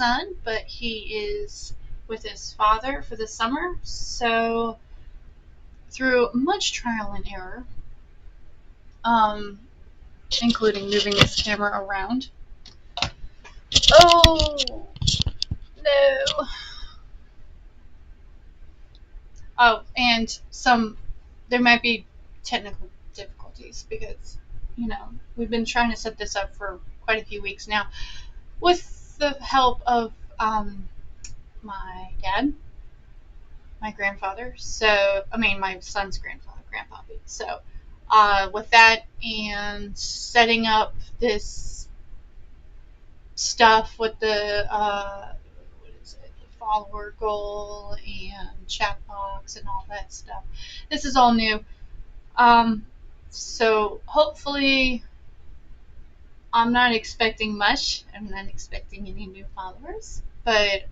son, but he is with his father for the summer. So through much trial and error, um, including moving this camera around. Oh no! Oh, and there might be technical difficulties because, we've been trying to set this up for quite a few weeks now with the help of my dad, my grandfather. So, I mean, my son's grandfather, Grandpappy. So, with that and setting up this stuff with the follower goal and chat box and all that stuff. This is all new. So hopefully I'm not expecting much. I'm not expecting any new followers, but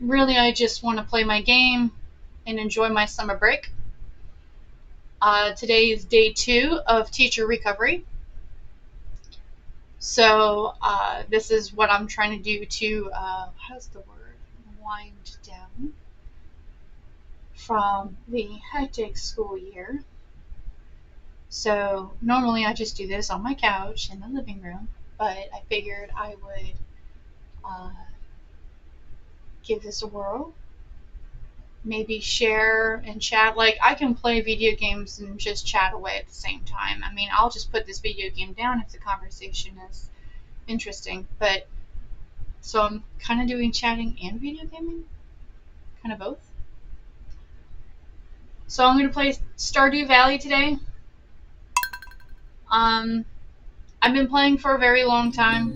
really I just want to play my game and enjoy my summer break. Today is day 2 of teacher recovery. So this is what I'm trying to do to, how's the word, wind down from the hectic school year. So normally I just do this on my couch in the living room, but I figured I would give this a whirl. Maybe share and chat. Like, I can play video games and just chat away at the same time. I mean, I'll just put this video game down if the conversation is interesting. But so I'm kind of doing chatting and video gaming, kind of both. So I'm going to play Stardew Valley today. I've been playing for a very long time.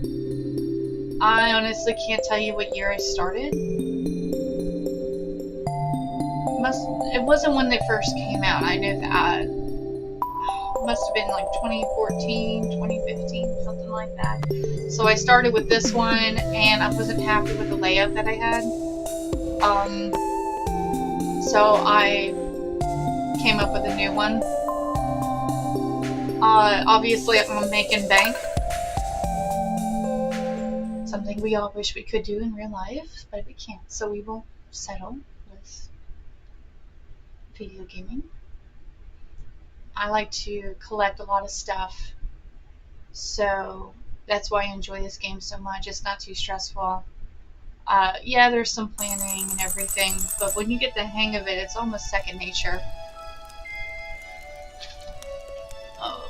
I honestly can't tell you what year I started. It wasn't when they first came out. I know that. It must have been like 2014, 2015, something like that. So I started with this one, and I wasn't happy with the layout that I had. So I came up with a new one. Obviously, I'm making bank. Something we all wish we could do in real life, but we can't. So we will settle with video gaming. I like to collect a lot of stuff, so that's why I enjoy this game so much. It's not too stressful. Yeah, there's some planning and everything, but when you get the hang of it, it's almost second nature. Oh,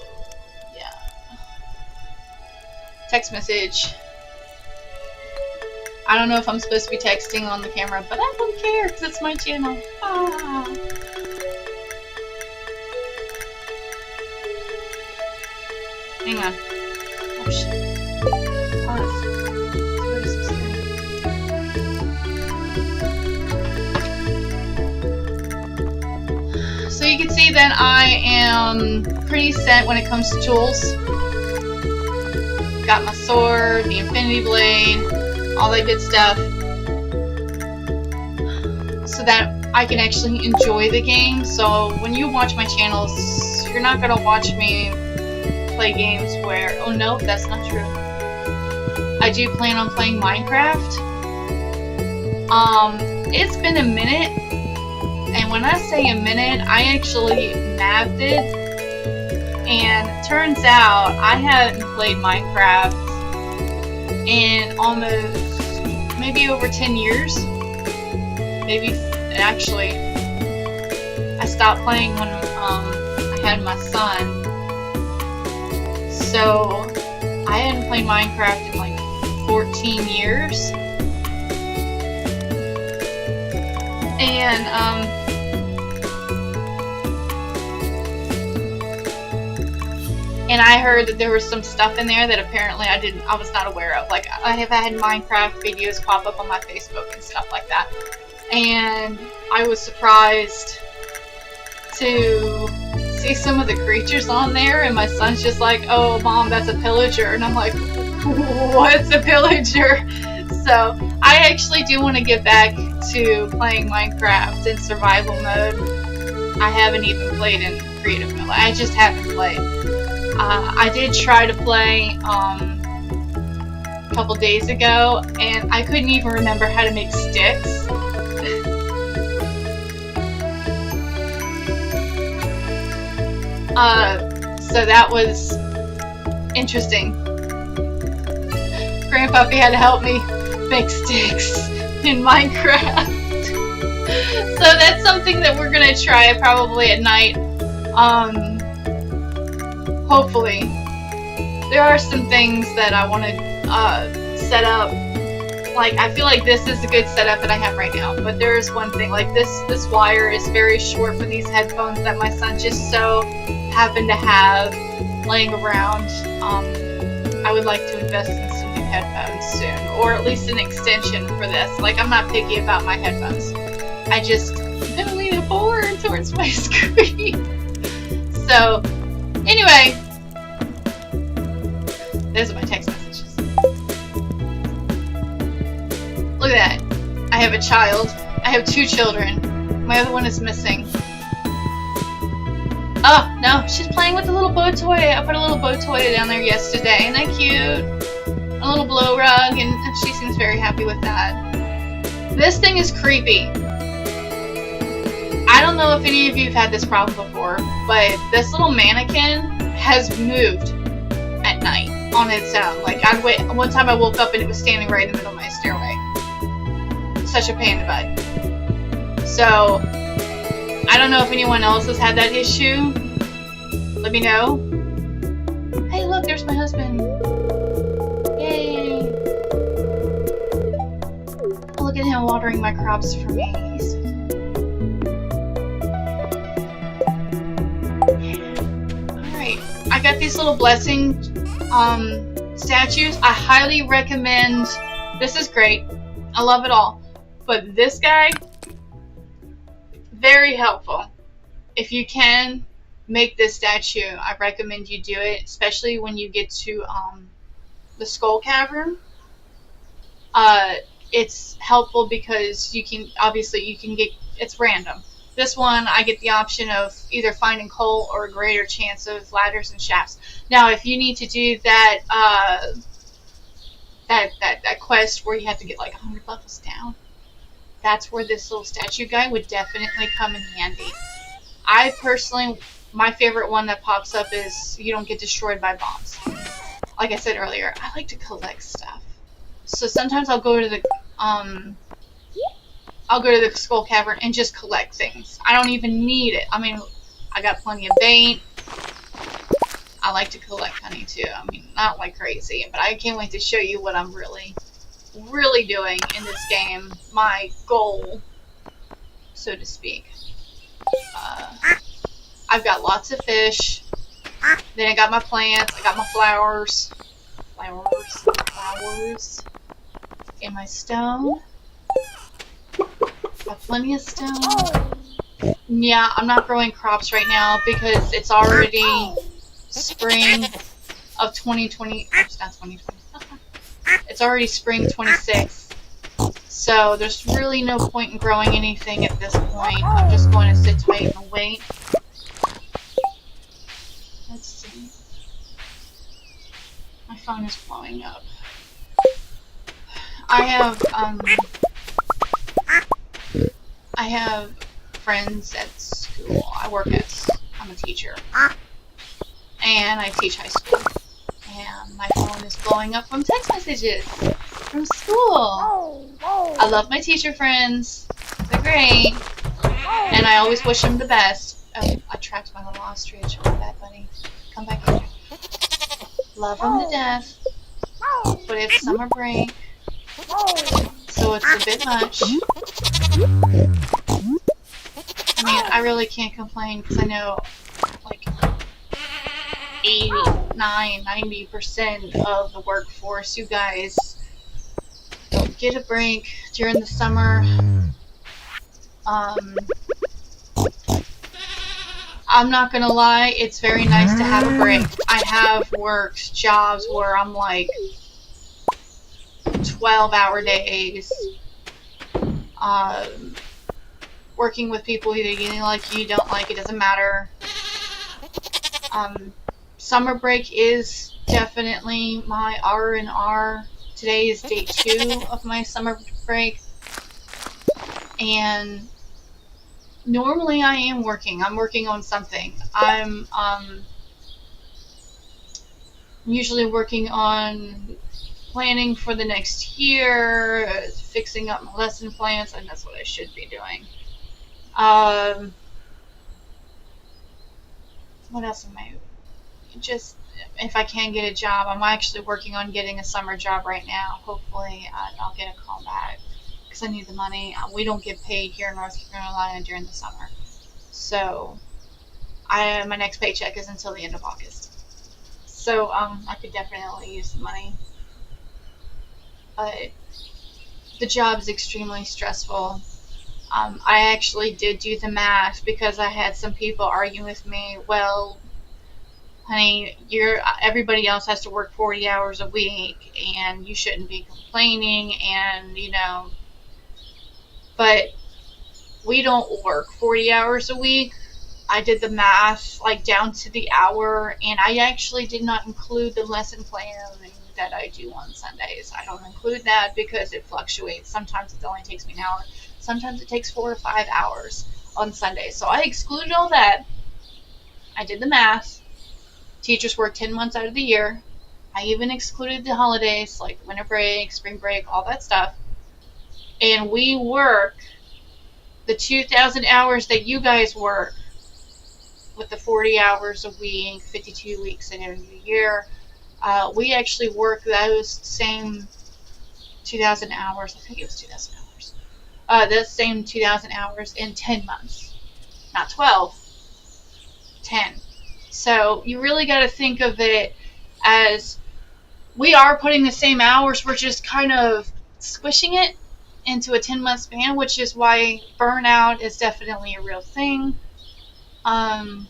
yeah. Text message. I don't know if I'm supposed to be texting on the camera, but I don't care because it's my channel. Ah. Hang on. Oh shit. Pause. Where is this? So you can see that I am pretty set when it comes to tools. Got my sword, the infinity blade, all that good stuff, so that I can actually enjoy the game. So when you watch my channels, you're not gonna watch me play games where, oh no, that's not true. I do plan on playing Minecraft. It's been a minute, and when I say a minute, I actually mapped it, and turns out I haven't played Minecraft in almost maybe over 10 years. Maybe, actually, I stopped playing when I had my son. So I hadn't played Minecraft in like 14 years. And I heard that there was some stuff in there that apparently I was not aware of. Like, I have had Minecraft videos pop up on my Facebook and stuff like that. And I was surprised to see some of the creatures on there, and my son's just like, oh mom, that's a pillager, and I'm like, what's a pillager? So I actually do want to get back to playing Minecraft in survival mode. I haven't even played in creative mode. I just haven't played. I did try to play a couple days ago, and I couldn't even remember how to make sticks. So that was interesting. Grandpappy had to help me make sticks in Minecraft. So that's something that we're gonna try probably at night. Hopefully. There are some things that I want to set up. Like, I feel like this is a good setup that I have right now, but there is one thing, like this wire is very short for these headphones that my son just so happened to have laying around. I would like to invest in some new headphones soon, or at least an extension for this. Like, I'm not picky about my headphones. I'm gonna lean it forward towards my screen. So, anyway, those are my text messages. Look at that. I have a child. I have 2 children. My other one is missing. Oh, no, she's playing with a little bow toy. I put a little bow toy down there yesterday. Isn't that cute? A little blow rug, and she seems very happy with that. This thing is creepy. I don't know if any of you have had this problem before, but this little mannequin has moved at night on its own. Like, one time I woke up and it was standing right in the middle of my stairway. Such a pain in the butt. So, I don't know if anyone else has had that issue. Let me know. Hey, look, there's my husband. Yay. Oh, look at him watering my crops for me. Alright, I got these little blessing statues. I highly recommend. This is great. I love it all. But this guy, very helpful. If you can make this statue, I recommend you do it, especially when you get to the skull cavern. It's helpful because you can get, it's random. This one, I get the option of either finding coal or a greater chance of ladders and shafts. Now, if you need to do that that quest where you have to get like 100 levels down, that's where this little statue guy would definitely come in handy. I personally, my favorite one that pops up is you don't get destroyed by bombs. Like I said earlier, I like to collect stuff. So sometimes I'll go to the skull cavern and just collect things. I don't even need it. I mean, I got plenty of bait. I like to collect honey too. I mean, not like crazy, but I can't wait to show you what I'm really doing in this game. My goal, so to speak. I've got lots of fish. Then I got my plants. I got my flowers in my stone. Got plenty of stone. Yeah, I'm not growing crops right now because it's already spring of 2020. Oops, not 2020. It's already spring 26. So there's really no point in growing anything at this point. I'm just going to sit tight and wait. Let's see. My phone is blowing up. I have friends at school. I'm a teacher. And I teach high school. And my phone is blowing up from text messages from school. I love my teacher friends. They're great. And I always wish them the best. Oh, I trapped my little ostrich. Hold that, buddy. Come back here. Love them to death. But it's summer break. So it's a bit much. I mean, I really can't complain because I know like 89–90% of the workforce, you guys don't get a break during the summer. I'm not gonna lie, it's very nice to have a break. I have worked jobs where I'm like 12-hour days, working with people either you like, you don't like, it doesn't matter. Summer break is definitely my R&R Today is day 2 of my summer break, and normally I am working. I'm working on something. I'm usually working on planning for the next year, fixing up my lesson plans, and that's what I should be doing. Um, what else am I? Just if I can get a job, I'm actually working on getting a summer job right now. Hopefully, I'll get a call back because I need the money. We don't get paid here in North Carolina during the summer, so my next paycheck is until the end of August. So I could definitely use the money, but the job is extremely stressful. I actually did do the math because I had some people arguing with me. Well, honey, everybody else has to work 40 hours a week, and you shouldn't be complaining. And but we don't work 40 hours a week. I did the math like down to the hour, and I actually did not include the lesson planning that I do on Sundays. I don't include that because it fluctuates. Sometimes it only takes me an hour. Sometimes it takes 4 to 5 hours on Sundays. So I excluded all that. I did the math. Teachers work 10 months out of the year. I even excluded the holidays like winter break, spring break, all that stuff. And we work the 2,000 hours that you guys work with the 40 hours a week, 52 weeks in a year. We actually work those same 2,000 hours. I think it was 2,000 hours. The same 2,000 hours in 10 months. Not 12, 10. So you really got to think of it as we are putting the same hours. We're just kind of squishing it into a 10-month span, which is why burnout is definitely a real thing. And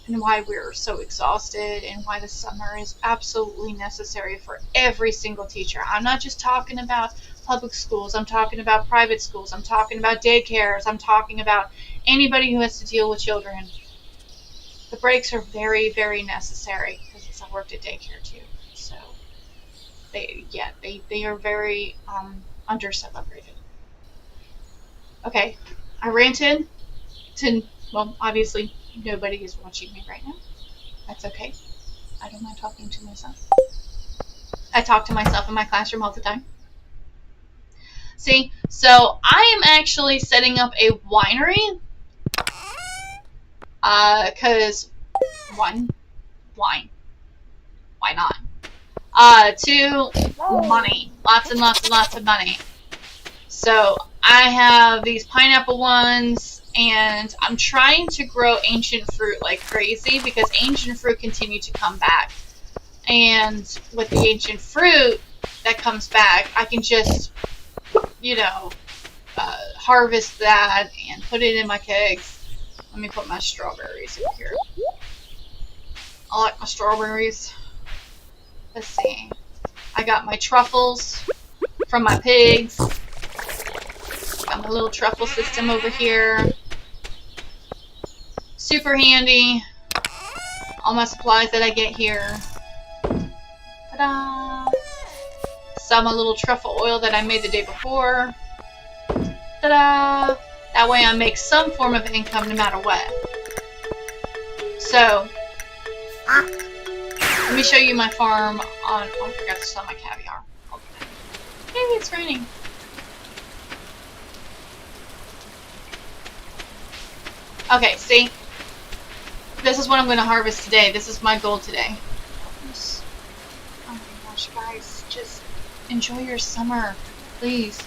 why we're so exhausted, and why the summer is absolutely necessary for every single teacher. I'm not just talking about public schools, I'm talking about private schools, I'm talking about daycares, I'm talking about anybody who has to deal with children. The breaks are very, very necessary because I worked at daycare too. So they are very under celebrated. Okay, I ranted to, well, obviously nobody is watching me right now. That's okay. I don't mind talking to myself. I talk to myself in my classroom all the time. See, so I am actually setting up a winery because one, wine. Why not? Two, money. Lots and lots and lots of money. So I have these pineapple ones, and I'm trying to grow ancient fruit like crazy because ancient fruit continue to come back. And with the ancient fruit that comes back, I can just, harvest that and put it in my kegs. Let me put my strawberries in here. I like my strawberries. Let's see. I got my truffles from my pigs. Got my little truffle system over here. Super handy. All my supplies that I get here. Ta-da! Some a little truffle oil that I made the day before. Ta-da! That way I make some form of income no matter what. So, let me show you my farm on... Oh, I forgot to sell my caviar. Maybe it's raining. Okay, see? This is what I'm going to harvest today. This is my goal today. Oh my gosh, guys. Just enjoy your summer. Please.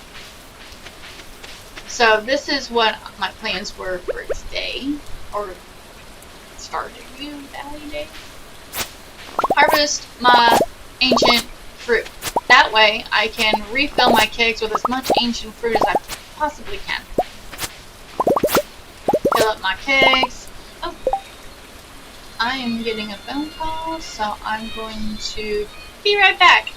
So this is what my plans were for today. Or stardew valley day. Harvest my ancient fruit. That way I can refill my kegs with as much ancient fruit as I possibly can. Fill up my kegs. Oh, I am getting a phone call, so I'm going to be right back.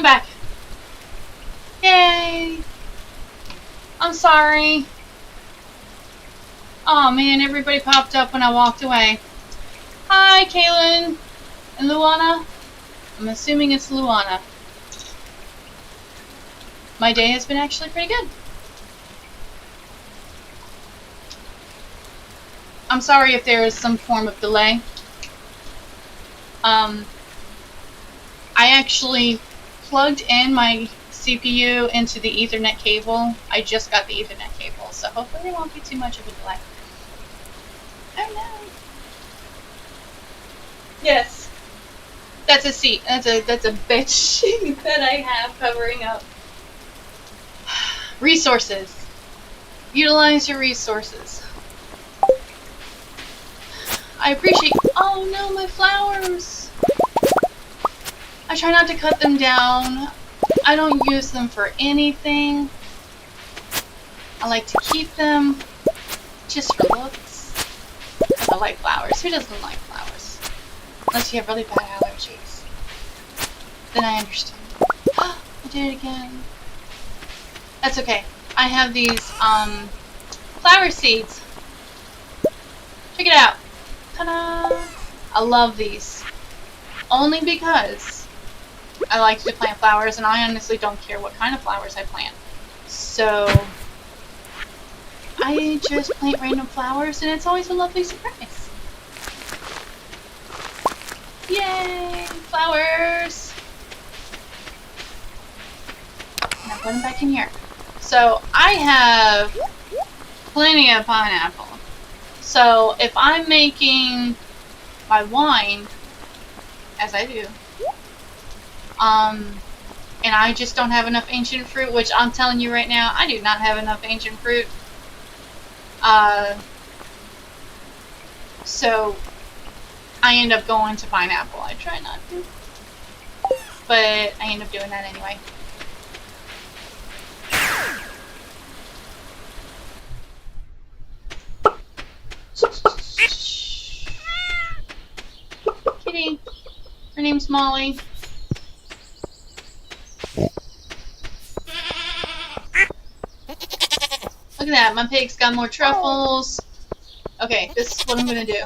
I'm back. Yay! I'm sorry. Oh man, everybody popped up when I walked away. Hi, Kaylin and Luana. I'm assuming it's Luana. My day has been actually pretty good. I'm sorry if there is some form of delay. I actually plugged in my CPU into the Ethernet cable. I just got the Ethernet cable, so hopefully there won't be too much of a delay. Oh no. Yes. That's a seat. That's a bed sheet that I have covering up. Resources. Utilize your resources. I appreciate. Oh no, my flowers! I try not to cut them down. I don't use them for anything. I like to keep them just for looks. I like flowers. Who doesn't like flowers? Unless you have really bad allergies. Then I understand. I did it again. That's okay. I have these flower seeds. Check it out. Ta-da! I love these. Only because I like to plant flowers, and I honestly don't care what kind of flowers I plant. So I just plant random flowers, and it's always a lovely surprise. Yay! Flowers! Now put them back in here. So I have plenty of pineapple. So if I'm making my wine, as I do, and I just don't have enough ancient fruit, which I'm telling you right now, I do not have enough ancient fruit. So I end up going to pineapple. I try not to, but I end up doing that anyway. Kitty. Her name's Molly. Look at that, my pig's got more truffles. Okay, this is what I'm gonna do.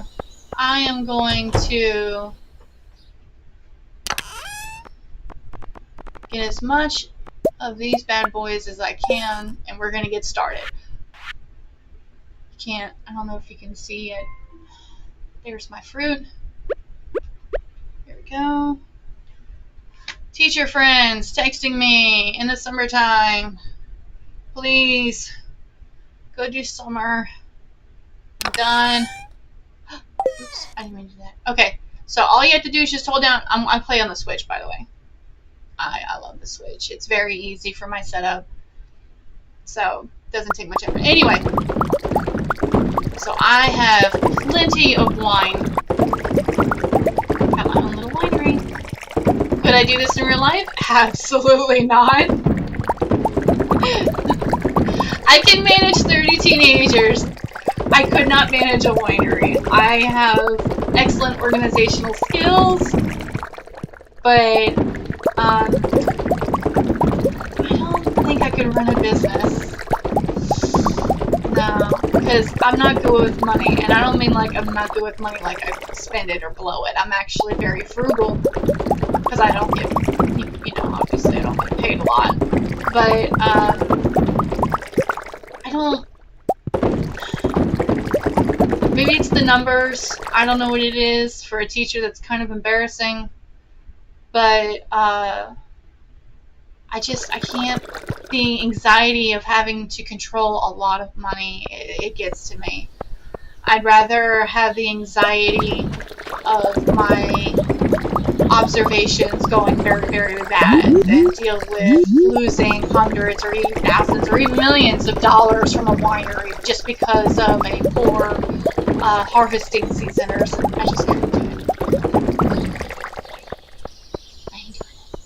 I am going to get as much of these bad boys as I can, and we're gonna get started. I don't know if you can see it. There's my fruit. There we go. Teacher friends texting me in the summertime. Please. Go do summer. I'm done. Oops, I didn't mean to do that. Okay, so all you have to do is just hold down. I play on the Switch, by the way. I love the Switch. It's very easy for my setup. So, it doesn't take much effort. Anyway. So I have plenty of wine. Got my own little winery. Could I do this in real life? Absolutely not. I can manage 30 teenagers. I could not manage a winery. I have excellent organizational skills, but I don't think I could run a business. No, because I'm not good with money, and I don't mean like I'm not good with money like I spend it or blow it. I'm actually very frugal, because I don't get, you know, obviously I don't get paid a lot, but I don't, maybe it's the numbers, I don't know what it is for a teacher that's kind of embarrassing, but I can't, the anxiety of having to control a lot of money, it gets to me. I'd rather have the anxiety of my observations going very, very bad than deal with losing hundreds or even thousands or even millions of dollars from a winery just because of a poor harvesting season or something. I just couldn't do it. I ain't doing it.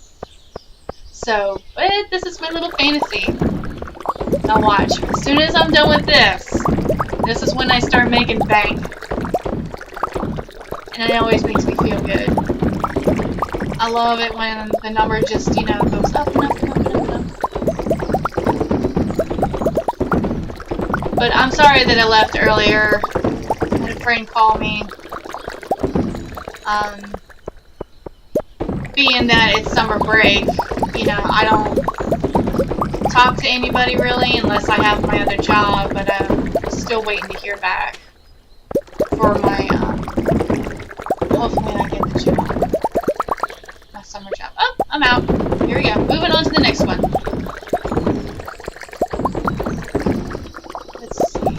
So, but this is my little fantasy. Now watch. As soon as I'm done with this is when I start making bank. And it always makes me feel good. I love it when the number just, you know, goes up and up and up and up and up. But I'm sorry that I left earlier. I had a friend call me. Being that it's summer break, you know, I don't talk to anybody really unless I have my other job, but I'm still waiting to hear back for my, hopefully I get the job, my summer job. Oh, I'm out. Here we go. Moving on to the next one. Let's see.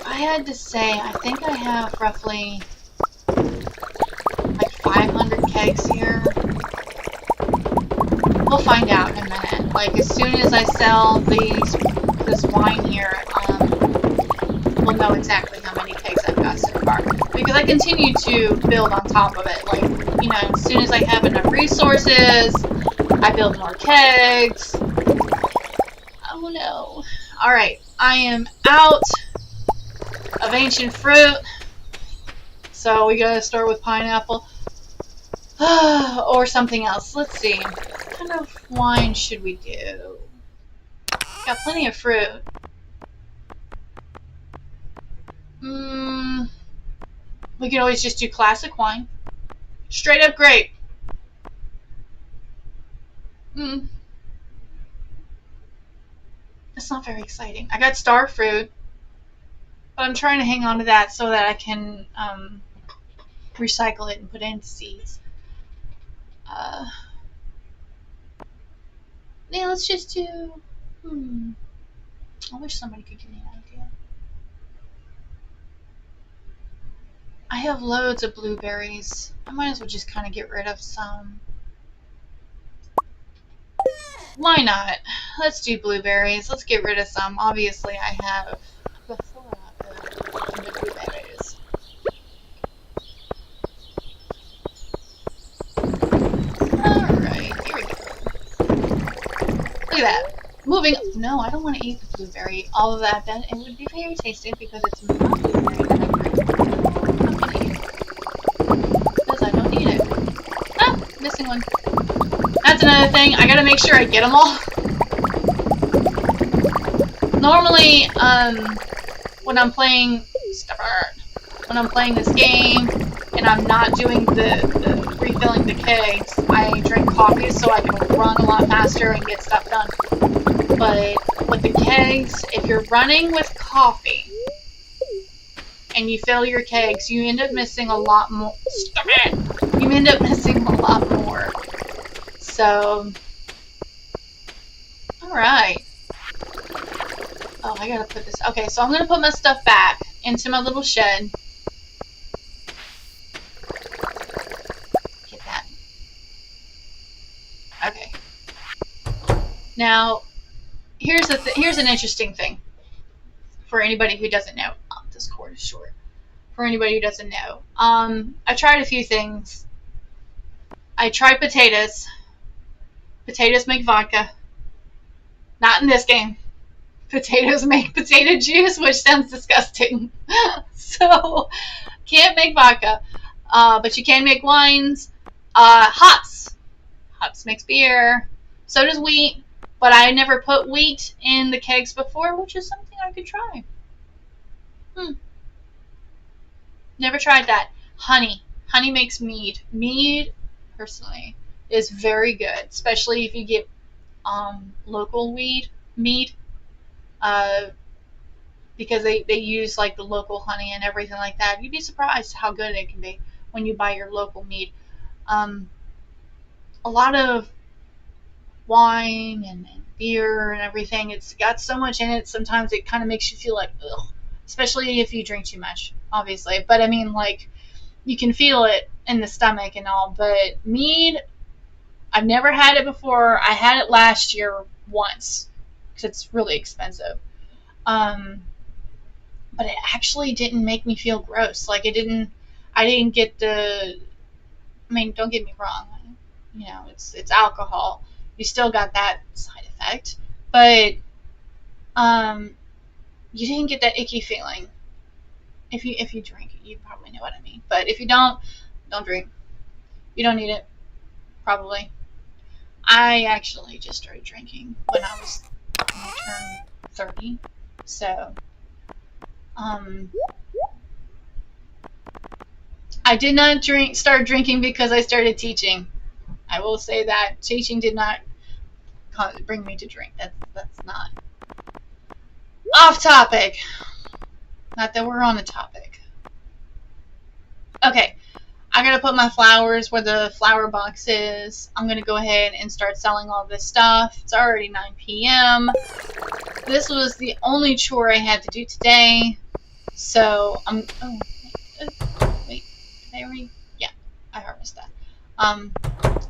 I had to say, I think I have roughly like 500 kegs here. We'll find out in a minute. Like, as soon as I sell this wine here, we'll know exactly how many kegs I've got so far. Because I continue to build on top of it. Like, you know, as soon as I have enough resources, I build more kegs. Oh no. Alright, I am out of ancient fruit. So we gotta start with pineapple. Or something else. Let's see. What kind of wine should we do? Got plenty of fruit. We could always just do classic wine. Straight up grape. It's not very exciting. I got star fruit, but I'm trying to hang on to that so that I can recycle it and put it into seeds. Yeah, let's just do... I wish somebody could give me an idea. I have loads of blueberries. I might as well just kind of get rid of some. Why not? Let's do blueberries. Let's get rid of some. Obviously, I have a plethora of the blueberries. Alright, here we go. Look at that. Moving. No, I don't want to eat the blueberry. All of that, then it would be very tasty because it's not blueberry that I'm going to eat it. Because I don't need it. Ah, missing one. That's another thing. I gotta make sure I get them all. Normally, when I'm playing this game and I'm not doing the refilling the kegs, I drink coffee so I can run a lot faster and get stuff done. But with the kegs, if you're running with coffee and you fill your kegs, you end up missing a lot more. You end up missing a lot more. So, alright. Oh, I gotta put this... Okay, so I'm gonna put my stuff back into my little shed. Get that. Okay. Now, here's an interesting thing for anybody who doesn't know. Oh, this cord is short. For anybody who doesn't know. I tried a few things. I tried potatoes. Potatoes make vodka. Not in this game. Potatoes make potato juice, which sounds disgusting. So, can't make vodka. But you can make wines. Hops. Hops makes beer. So does wheat. But I never put wheat in the kegs before, which is something I could try. Never tried that. Honey. Honey makes mead. Mead, personally, is very good, especially if you get local mead, because they use like the local honey and everything like that. You'd be surprised how good it can be when you buy your local mead. A lot of wine and beer and everything, it's got so much in it, sometimes it kind of makes you feel like, ugh, especially if you drink too much, obviously. But I mean, like, you can feel it in the stomach and all. But mead, I've never had it before. I had it last year once because it's really expensive. But it actually didn't make me feel gross. Like, I didn't get the, I mean, don't get me wrong, you know, it's alcohol. You still got that side effect, but you didn't get that icky feeling. If you drink it, you probably know what I mean. But if you don't drink. You don't need it. probably. I actually just started drinking when I turned 30. So, I did not start drinking because I started teaching. I will say that teaching did not bring me to drink. That's not off topic. Not that we're on the topic. Okay, I gotta put my flowers where the flower box is. I'm gonna go ahead and start selling all this stuff. It's already 9 p.m. This was the only chore I had to do today. So I'm. Oh, wait. Did I already? Yeah, I harvested that.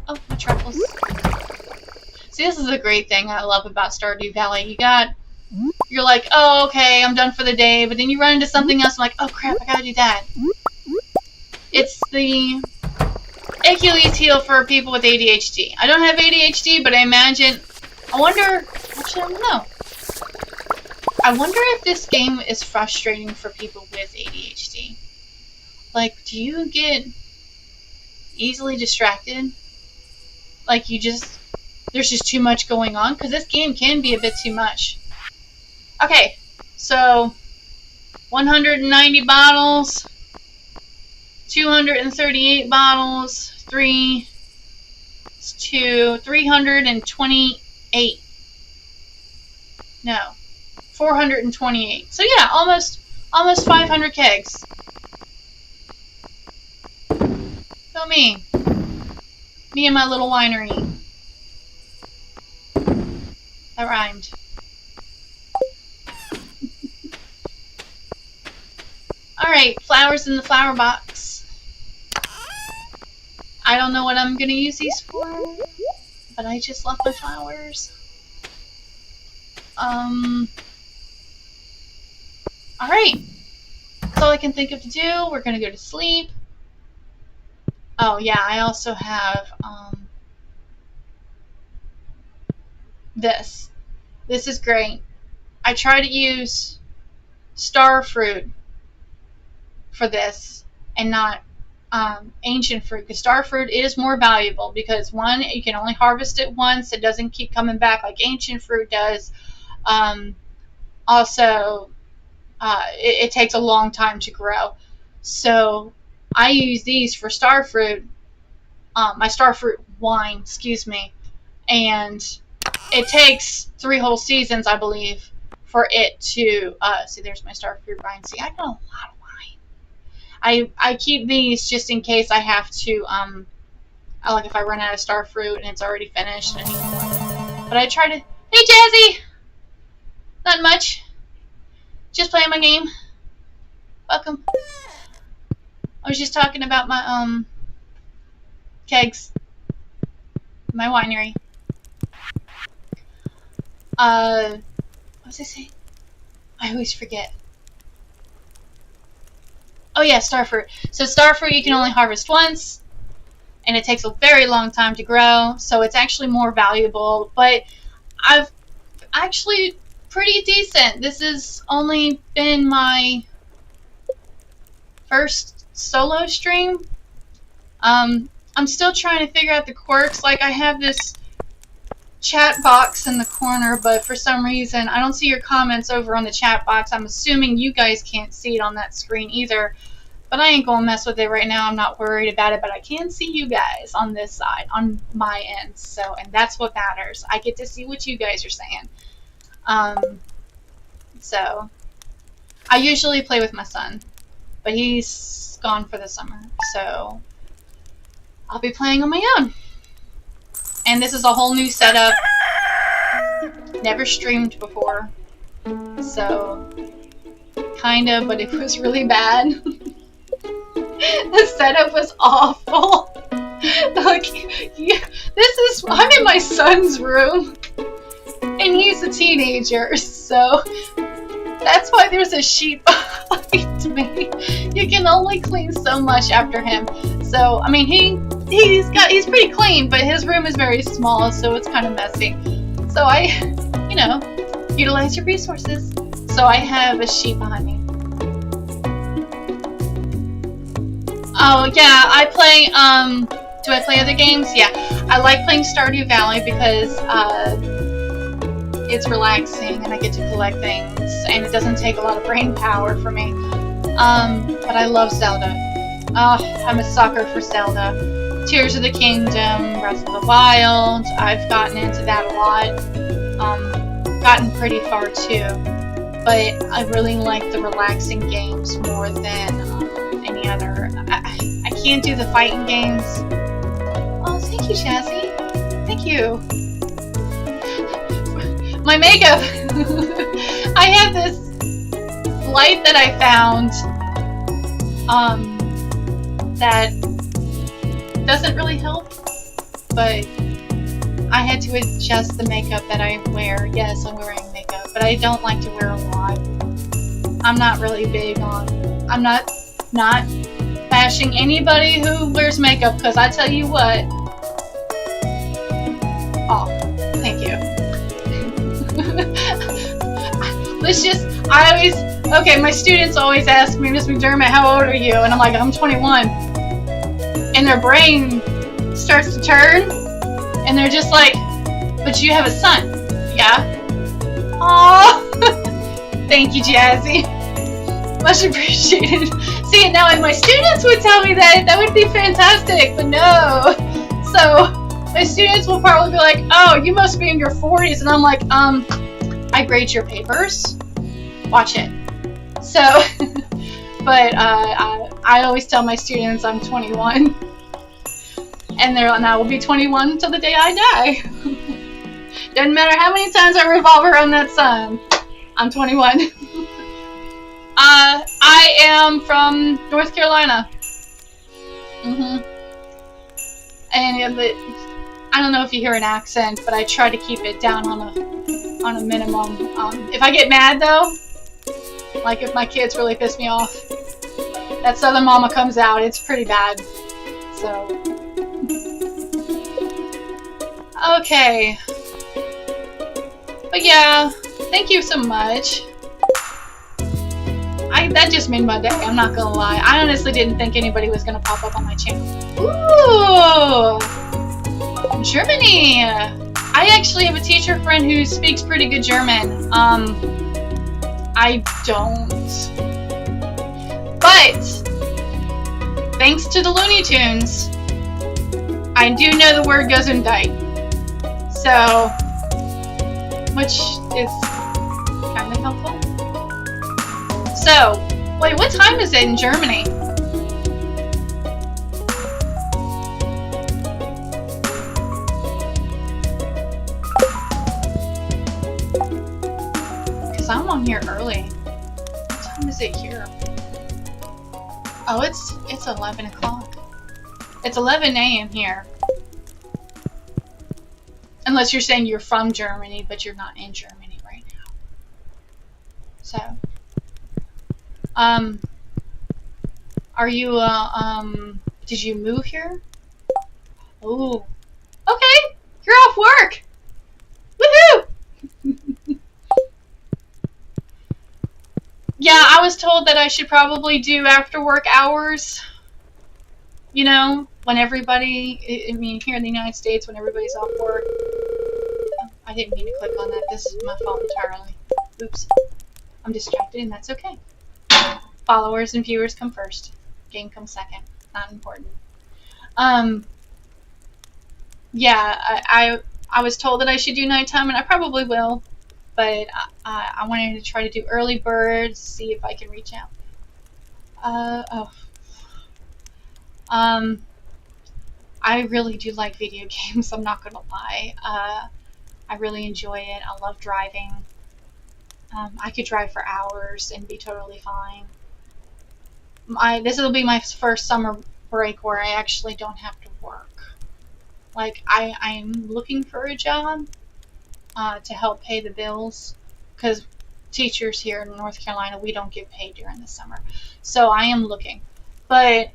Oh, my truffles. See, this is a great thing I love about Stardew Valley. You're like, oh, okay, I'm done for the day, but then you run into something else. I'm like, oh crap, I gotta do that. It's the Achilles heel for people with ADHD. I don't have ADHD, but I wonder, actually, I don't know. I wonder if this game is frustrating for people with ADHD. Like, do you get easily distracted? Like, there's just too much going on? Because this game can be a bit too much. Okay, so 190 bottles, 238 bottles, 328. No, 428. So yeah, almost 500 kegs. Go me. Me and my little winery. That rhymed. Alright, flowers in the flower box. I don't know what I'm gonna use these for, but I just love my flowers. Alright. That's all I can think of to do. We're gonna go to sleep. Oh yeah, I also have this. This is great. I try to use star fruit for this and not ancient fruit, because star fruit is more valuable because, one, you can only harvest it once. It doesn't keep coming back like ancient fruit does. Also, it takes a long time to grow. So I use these for star fruit, my star fruit wine, excuse me, and it takes 3 whole seasons, I believe, for it to, see, there's my star fruit wine. See, I got a lot of wine. I keep these just in case I have to, like if I run out of star fruit and it's already finished anymore. But I try to, hey Jazzy! Not much. Just playing my game. Welcome. I was just talking about my, kegs. My winery. What was I saying? I always forget. Oh yeah, starfruit. So starfruit you can only harvest once, and it takes a very long time to grow, so it's actually more valuable, but I've actually pretty decent. This has only been my first solo stream. I'm still trying to figure out the quirks. Like, I have this chat box in the corner, but for some reason I don't see your comments over on the chat box. I'm assuming you guys can't see it on that screen either, but I ain't gonna mess with it right now. I'm not worried about it, but I can see you guys on this side, on my end, so, and that's what matters. I get to see what you guys are saying. So I usually play with my son, but he's gone for the summer, so I'll be playing on my own. And this is a whole new setup. Never streamed before. So, kind of, but it was really bad. The setup was awful. Like, yeah, I'm in my son's room. And he's a teenager, so that's why there's a sheet behind me. You can only clean so much after him. So, I mean, he's pretty clean, but his room is very small, so it's kind of messy. So I, utilize your resources. So I have a sheet behind me. Oh yeah, I play, do I play other games? Yeah. I like playing Stardew Valley because it's relaxing and I get to collect things and it doesn't take a lot of brain power for me. But I love Zelda. I'm a sucker for Zelda. Tears of the Kingdom, Breath of the Wild. I've gotten into that a lot. Gotten pretty far too. But I really like the relaxing games more than any other. I can't do the fighting games. Oh, thank you, Jazzy. Thank you. My makeup. I have this light that I found that doesn't really help, but I had to adjust the makeup that I wear. Yes, I'm wearing makeup, but I don't like to wear a lot. I'm not really big on, I'm not bashing anybody who wears makeup, because I tell you what. Oh, thank you. Okay, my students always ask me, Miss McDermitt, how old are you? And I'm like, I'm 21. And their brain starts to turn, and they're just like, but you have a son. Yeah. Aww. Thank you, Jazzy. Much appreciated. See, now if my students would tell me that, that would be fantastic, but no. So, my students will probably be like, oh, you must be in your 40s. And I'm like, I grade your papers. Watch it. So, but I always tell my students I'm 21. And I will be 21 until the day I die. Doesn't matter how many times I revolve around that sun. I'm 21. I am from North Carolina. And I don't know if you hear an accent, but I try to keep it down on a minimum. If I get mad though, like if my kids really piss me off, that Southern mama comes out. It's pretty bad. So, okay. But yeah, thank you so much. That just made my day, I'm not gonna lie. I honestly didn't think anybody was gonna pop up on my channel. Ooh! Germany! I actually have a teacher friend who speaks pretty good German. I don't. But, thanks to the Looney Tunes, I do know the word Gesundheit. So, which is kind of helpful. So, wait, what time is it in Germany? Because I'm on here early. What time is it here? Oh, it's 11 o'clock. It's 11 a.m. here. Unless you're saying you're from Germany, but you're not in Germany right now. So, are you, did you move here? Oh, okay, you're off work. Woohoo! Yeah, I was told that I should probably do after work hours. You know, when everybody, I mean, here in the United States, when everybody's off work. Oh, I didn't mean to click on that. This is my fault entirely. Oops. I'm distracted, and that's okay. Followers and viewers come first. Game comes second. Not important. Yeah, I was told that I should do nighttime, and I probably will. But I wanted to try to do early birds, see if I can reach out. I really do like video games, I'm not gonna lie. I really enjoy it. I love driving. I could drive for hours and be totally fine. This will be my first summer break where I actually don't have to work. Like, I'm looking for a job to help pay the bills, because teachers here in North Carolina, we don't get paid during the summer. So I am looking. But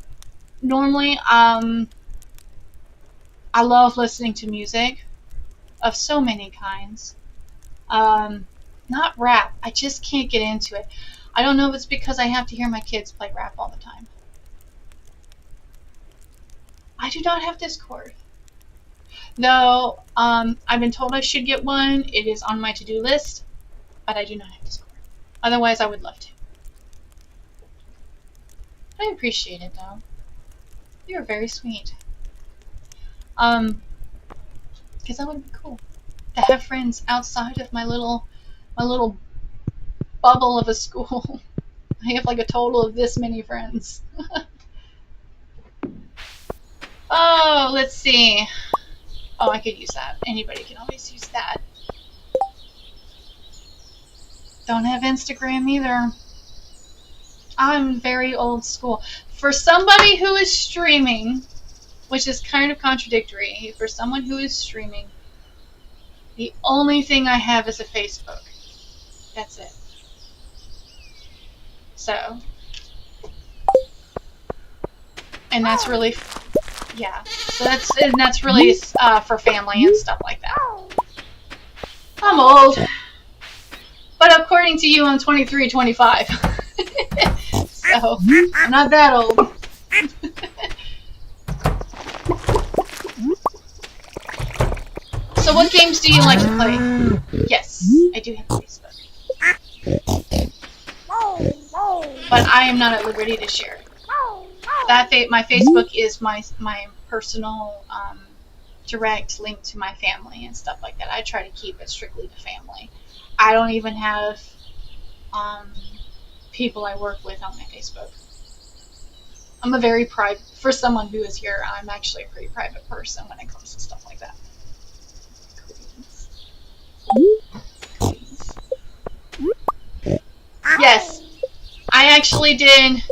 normally, I love listening to music of so many kinds. Not rap. I just can't get into it. I don't know if it's because I have to hear my kids play rap all the time. I do not have Discord. No, I've been told I should get one. It is on my to-do list, but I do not have Discord. Otherwise, I would love to. I appreciate it, though. You're very sweet. Because that would be cool to have friends outside of my little bubble of a school. I have like a total of this many friends. Oh, let's see. Oh, I could use that. Anybody can always use that. Don't have Instagram either. I'm very old school. For somebody who is streaming, which is kind of contradictory, for someone who is streaming, the only thing I have is a Facebook. That's it. So, and that's really, yeah. So that's really for family and stuff like that. I'm old, but according to you, I'm 23, 25. So I'm not that old. So what games do you like to play? Yes, I do have Facebook. But I am not at liberty to share. My Facebook is my personal direct link to my family and stuff like that. I try to keep it strictly to family. I don't even have people I work with on my Facebook. I'm a very private, for someone who is here, I'm actually a pretty private person when it comes to stuff like that. Yes, I actually did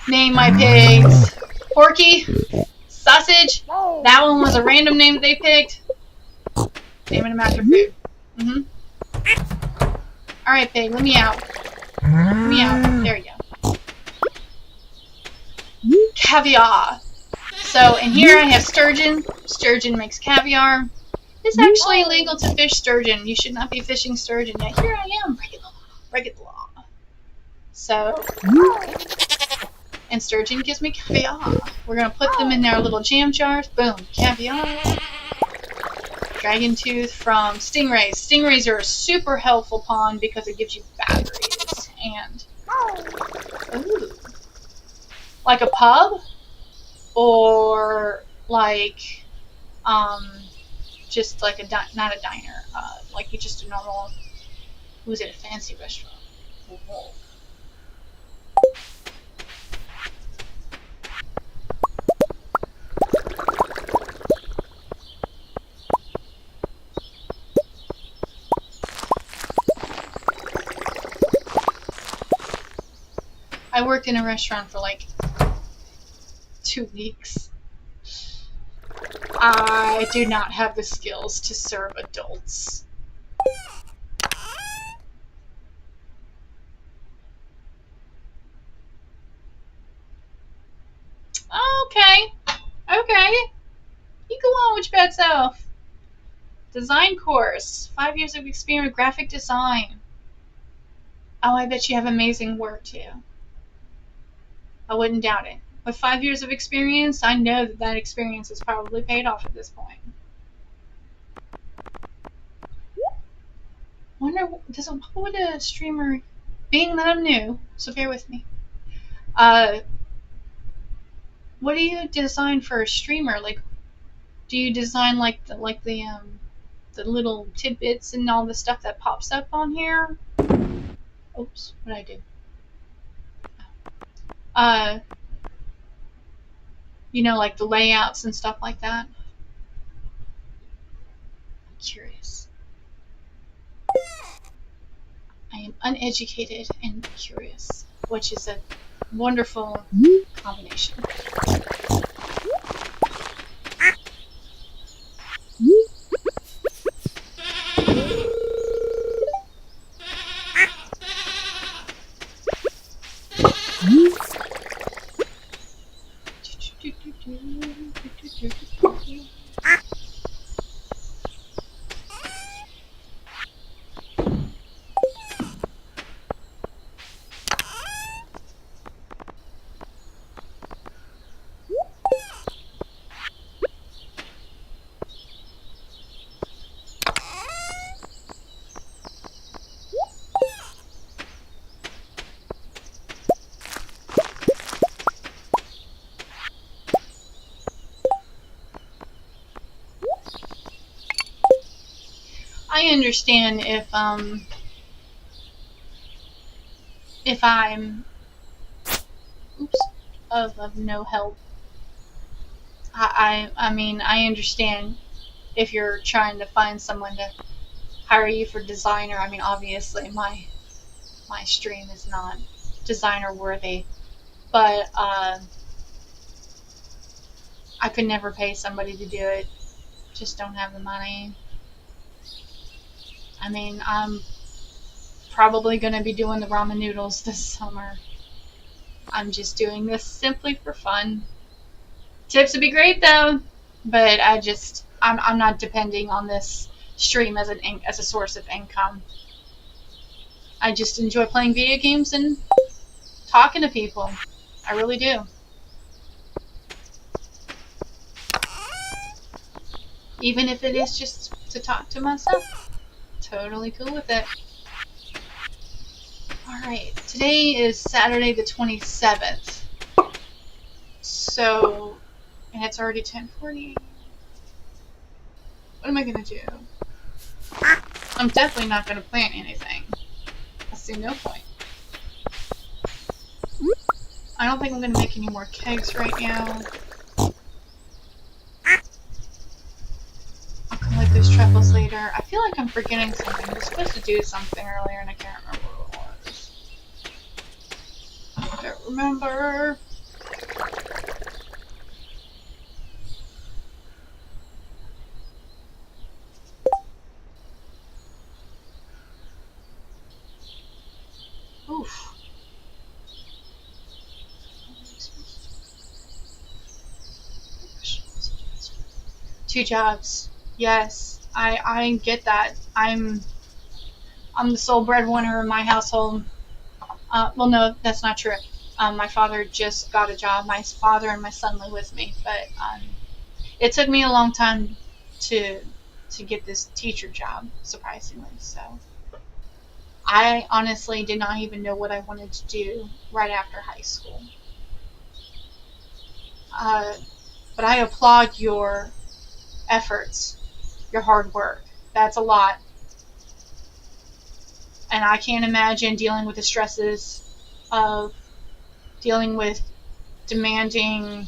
name my pigs Porky, Sausage. That one was a random name that they picked. Naming them after food. Alright, pig, let me out. Let me out. There you go. Caviar. So, in here I have sturgeon. Sturgeon makes caviar. It's actually illegal to fish sturgeon. You should not be fishing sturgeon. Yet here I am, breaking the law. Breaking the law. So, and sturgeon gives me caviar. We're going to put them in their little jam jars. Boom, caviar. Dragon tooth from stingrays. Stingrays are a super helpful pond because it gives you batteries. And, ooh, like a pub? Or like, just like not a diner. Like just a normal, was it a fancy restaurant? Whoa. I worked in a restaurant for like 2 weeks. I do not have the skills to serve adults. Okay. Okay. You go on with your bad self. Design course. 5 years of experience with graphic design. Oh, I bet you have amazing work too. I wouldn't doubt it. With 5 years of experience, I know that experience is probably paid off at this point. Wonder, what would a streamer, being that I'm new, so bear with me. What do you design for a streamer? Like, do you design like the little tidbits and all the stuff that pops up on here? Oops, what did I do? Like the layouts and stuff like that. I'm curious. I am uneducated and curious, which is a wonderful combination. I understand if I'm of no help. I mean, I understand if you're trying to find someone to hire you for designer. I mean, obviously my stream is not designer worthy, but I could never pay somebody to do it. Just don't have the money. I mean, I'm probably going to be doing the ramen noodles this summer. I'm just doing this simply for fun. Tips would be great though, but I'm not depending on this stream as a source of income. I just enjoy playing video games and talking to people. I really do. Even if it is just to talk to myself. Totally cool with it. Alright, today is Saturday the 27th. So, and it's already 10:40. What am I gonna do? I'm definitely not gonna plant anything. I see no point. I don't think I'm gonna make any more kegs right now. I'll collect those truffles later. I feel like I'm forgetting something. I was supposed to do something earlier and I can't remember what it was. I don't remember. Oof. 2 jobs. Yes, I get that. I'm the sole breadwinner in my household. Well, no, that's not true. My father just got a job. My father and my son live with me, but it took me a long time to get this teacher job, surprisingly. So I honestly did not even know what I wanted to do right after high school. But I applaud your efforts, your hard work. That's a lot. And I can't imagine dealing with the stresses of dealing with demanding,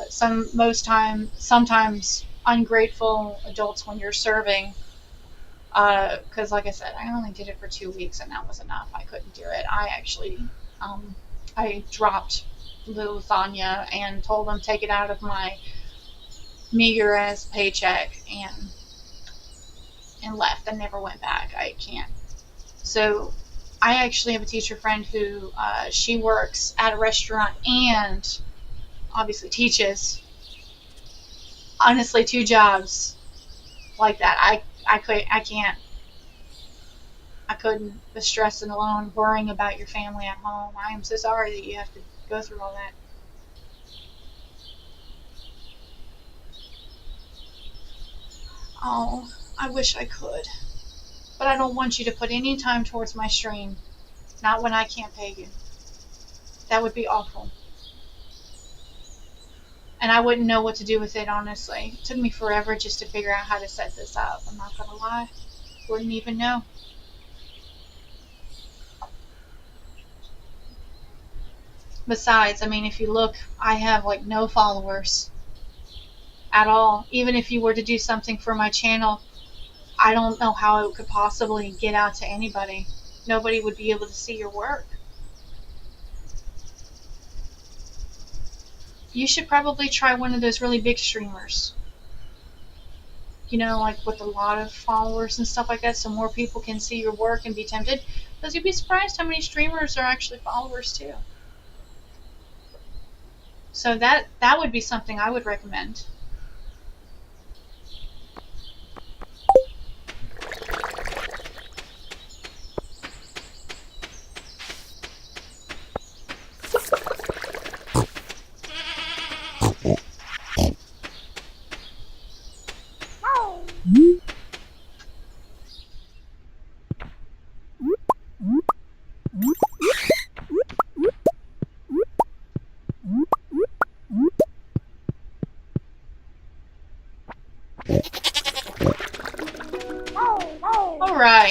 sometimes ungrateful adults when you're serving. Because, like I said, I only did it for 2 weeks, and that was enough. I couldn't do it. I dropped the lasagna and told them take it out of my meager ass paycheck and left and never went back. I can't. So I actually have a teacher friend who she works at a restaurant and obviously teaches. Honestly, 2 jobs like that. I can't. I couldn't. The stress and alone, worrying about your family at home. I am so sorry that you have to go through all that. Oh, I wish I could. But I don't want you to put any time towards my stream. Not when I can't pay you. That would be awful. And I wouldn't know what to do with it, honestly. It took me forever just to figure out how to set this up. I'm not gonna lie. Wouldn't even know. Besides, I mean, if you look, I have like no followers at all. Even if you were to do something for my channel, I don't know how it could possibly get out to anybody. Nobody would be able to see your work. You should probably try one of those really big streamers. You know, like with a lot of followers and stuff like that, so more people can see your work and be tempted. Because you'd be surprised how many streamers are actually followers too. So that would be something I would recommend.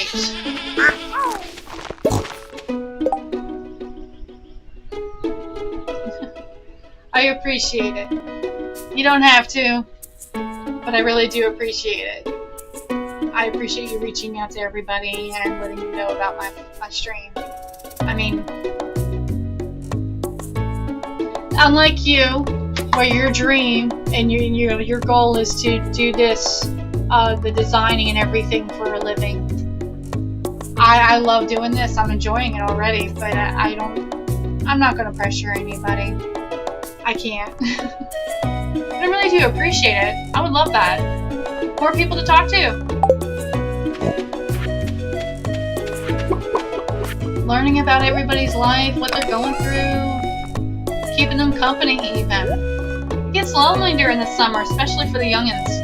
Alright. I appreciate it. You don't have to, but I really do appreciate it. I appreciate you reaching out to everybody and letting me know about my stream. I mean, unlike you, where your dream and your goal is to do this, the designing and everything for a living. I love doing this. I'm enjoying it already, but I'm not going to pressure anybody. I can't. But I really do appreciate it. I would love that. More people to talk to. Learning about everybody's life, what they're going through, keeping them company even. It gets lonely during the summer, especially for the youngins.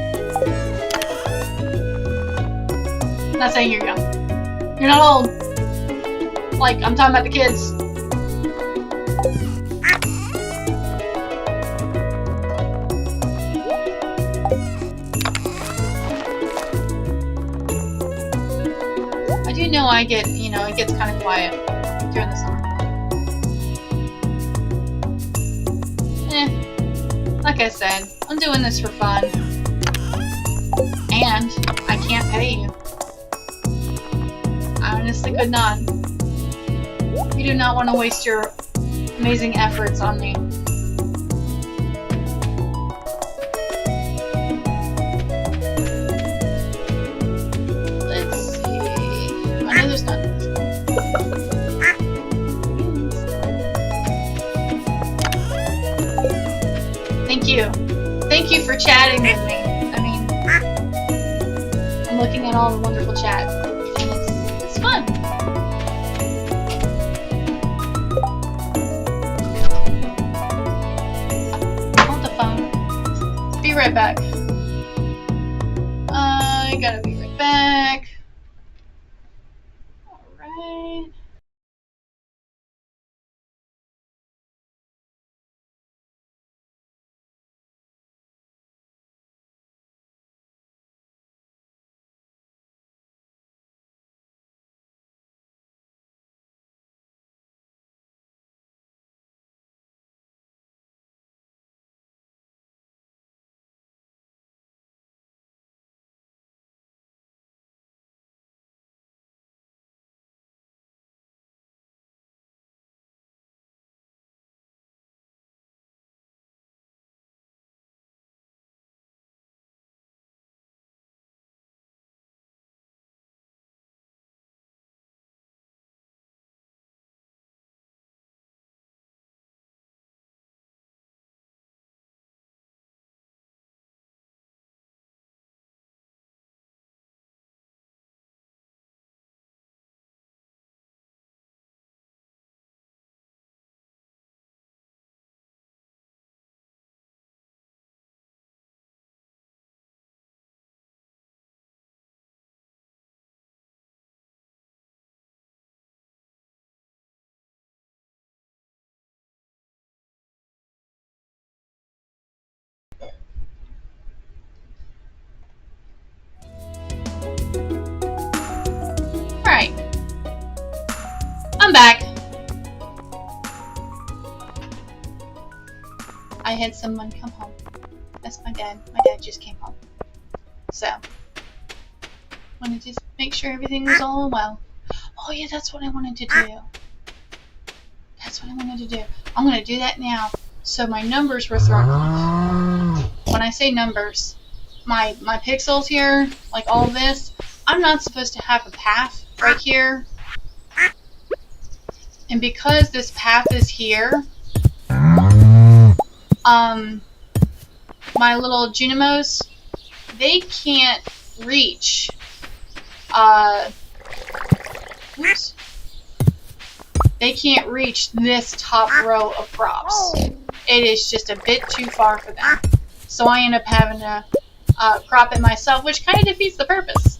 I'm not saying you're young. You're not old. Like, I'm talking about the kids. I do know it gets kind of quiet during the summer. Like I said, I'm doing this for fun. And I can't pay you. I honestly could not. You do not want to waste your amazing efforts on me. Let's see. I know there's not. Thank you. Thank you for chatting with me. I mean, I'm looking at all the wonderful chat. It's fun. Hold the phone. Be right back. I gotta be right back. Alright. Alright. I'm back. I had someone come home. That's my dad. My dad just came home. So, wanted to just make sure everything was all well. Oh yeah, that's what I wanted to do. That's what I wanted to do. I'm going to do that now. So my numbers were thrown off. When I say numbers, my pixels here, like all this, I'm not supposed to have a path right here. And because this path is here, my little Junimos, they can't reach, oops. They can't reach this top row of crops. It is just a bit too far for them. So I end up having to crop it myself, which kind of defeats the purpose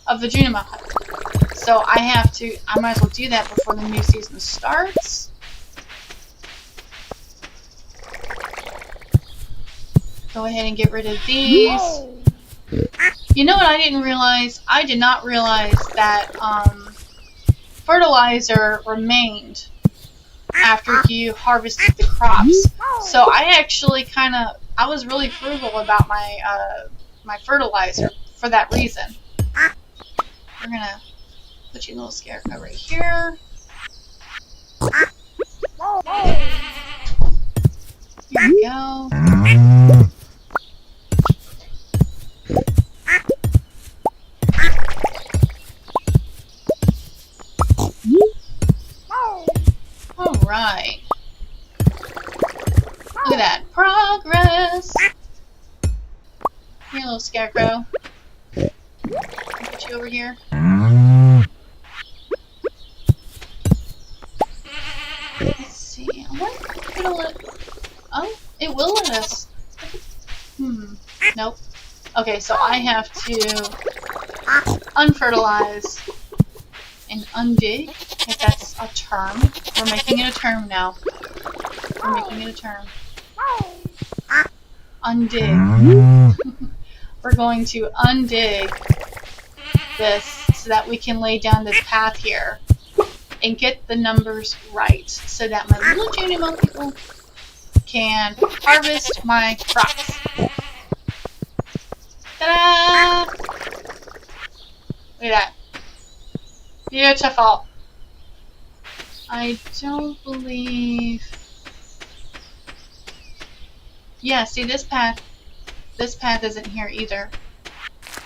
of the Junimo hut. So I might as well do that before the new season starts. Go ahead and get rid of these. You know what I didn't realize? I did not realize that fertilizer remained after you harvested the crops. So I actually I was really frugal about my fertilizer for that reason. We're gonna put you a little scarecrow right here. Here we go. Alright. Look at that. Progress! Here, little scarecrow. Put you over here. Let's see. I wonder if it'll let... Oh, it will let us. Nope. Okay, so I have to unfertilize and undig, if that's a term. We're making it a term now. We're making it a term. Undig. We're going to undig this so that we can lay down this path here and get the numbers right so that my little junior monk people can harvest my crops. Ta-da! Look at that. Beautiful. I don't believe... Yeah, see this path isn't here either.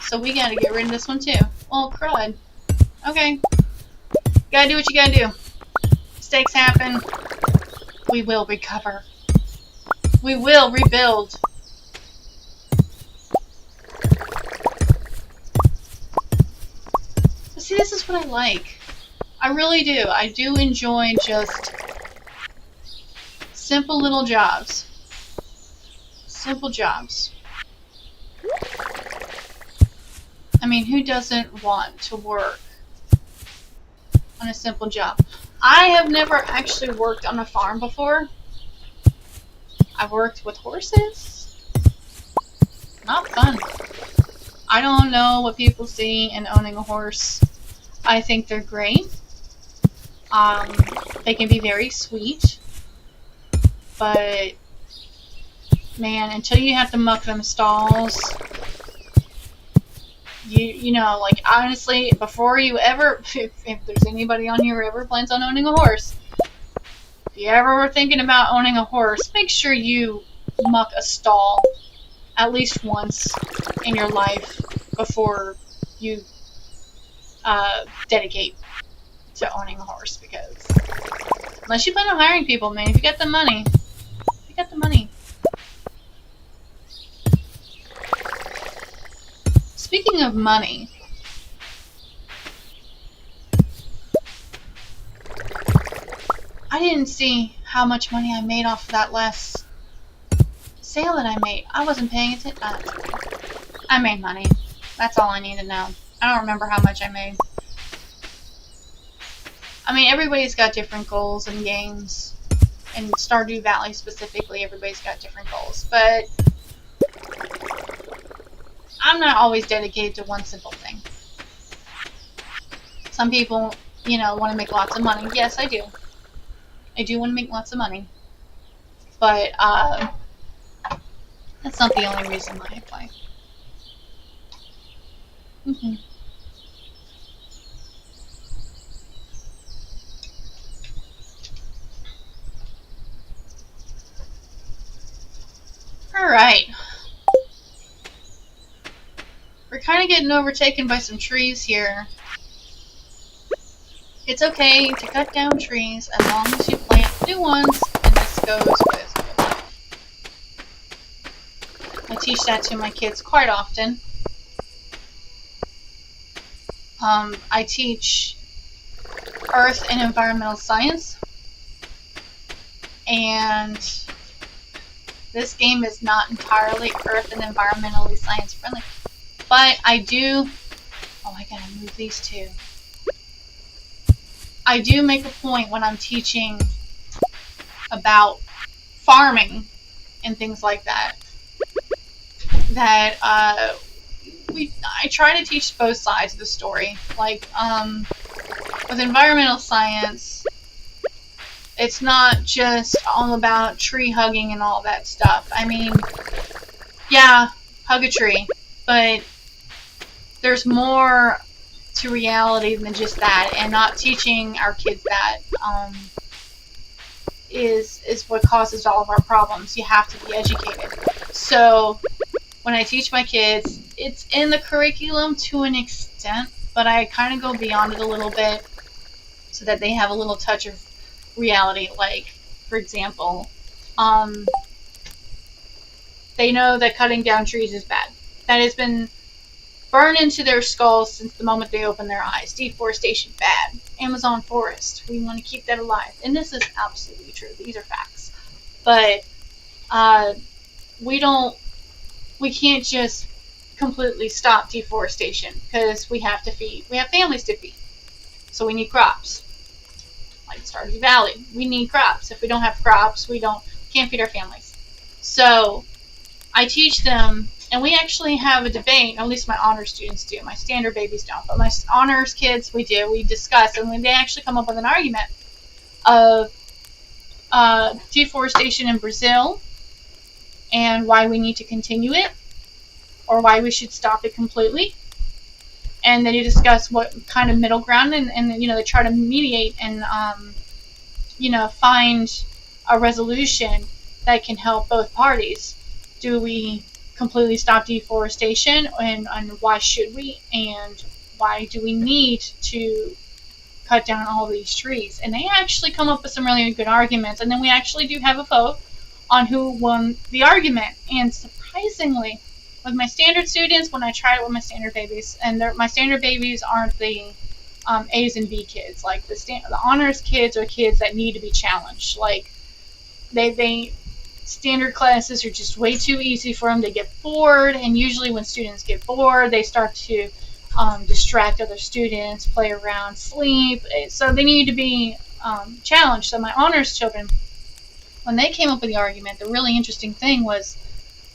So we gotta get rid of this one too. Oh, crud. Okay. Gotta do what you gotta do. Mistakes happen. We will recover. We will rebuild. But see, this is what I like. I really do. I do enjoy just simple little jobs. Simple jobs. I mean, who doesn't want to work on a simple job? I have never actually worked on a farm before. I've worked with horses. Not fun. I don't know what people see in owning a horse. I think they're great. They can be very sweet. But, man, until you have to muck them stalls... You know, like, honestly, before you ever, if there's anybody on here who ever plans on owning a horse, if you ever were thinking about owning a horse, make sure you muck a stall at least once in your life before you dedicate to owning a horse, because unless you plan on hiring people, man, if you got the money, Speaking of money, I didn't see how much money I made off of that last sale that I made. I wasn't paying attention. I made money. That's all I need to know. I don't remember how much I made. I mean, everybody's got different goals in games. In Stardew Valley specifically, everybody's got different goals. But I'm not always dedicated to one simple thing. Some people, you know, want to make lots of money. Yes, I do. I do want to make lots of money. But, that's not the only reason why I play. Alright. We're kind of getting overtaken by some trees here. It's okay to cut down trees as long as you plant new ones, and this goes with I teach that to my kids quite often. I teach earth and environmental science, and this game is not entirely earth and environmentally science friendly, but I do... Oh, I gotta move these two. I do make a point when I'm teaching about farming and things like that, that I try to teach both sides of the story. Like, with environmental science, it's not just all about tree hugging and all that stuff. I mean, yeah, hug a tree, but there's more to reality than just that, and not teaching our kids that is what causes all of our problems. You have to be educated. So when I teach my kids, it's in the curriculum to an extent, but I kind of go beyond it a little bit so that they have a little touch of reality. Like, for example, they know that cutting down trees is bad. That has been burned into their skulls since the moment they open their eyes. Deforestation, bad. Amazon forest, we want to keep that alive. And this is absolutely true. These are facts. But we can't just completely stop deforestation because we have families to feed. So we need crops. Like Stardew Valley, we need crops. If we don't have crops, we can't feed our families. So I teach them, and we actually have a debate, at least my honors students do. My standard babies don't, but my honors kids, we do. We discuss, and when they actually come up with an argument of deforestation in Brazil and why we need to continue it or why we should stop it completely. And then you discuss what kind of middle ground, and they try to mediate and find a resolution that can help both parties. Do we completely stop deforestation, and why should we, and why do we need to cut down all these trees? And they actually come up with some really good arguments, and then we actually do have a vote on who won the argument. And surprisingly, with my standard students, when I try it with my standard babies, and my standard babies aren't the A's and B kids. Like the honors kids are kids that need to be challenged. Like they standard classes are just way too easy for them. They get bored, and usually when students get bored, they start to distract other students, play around, sleep. So they need to be challenged. So my honors children, when they came up with the argument, the really interesting thing was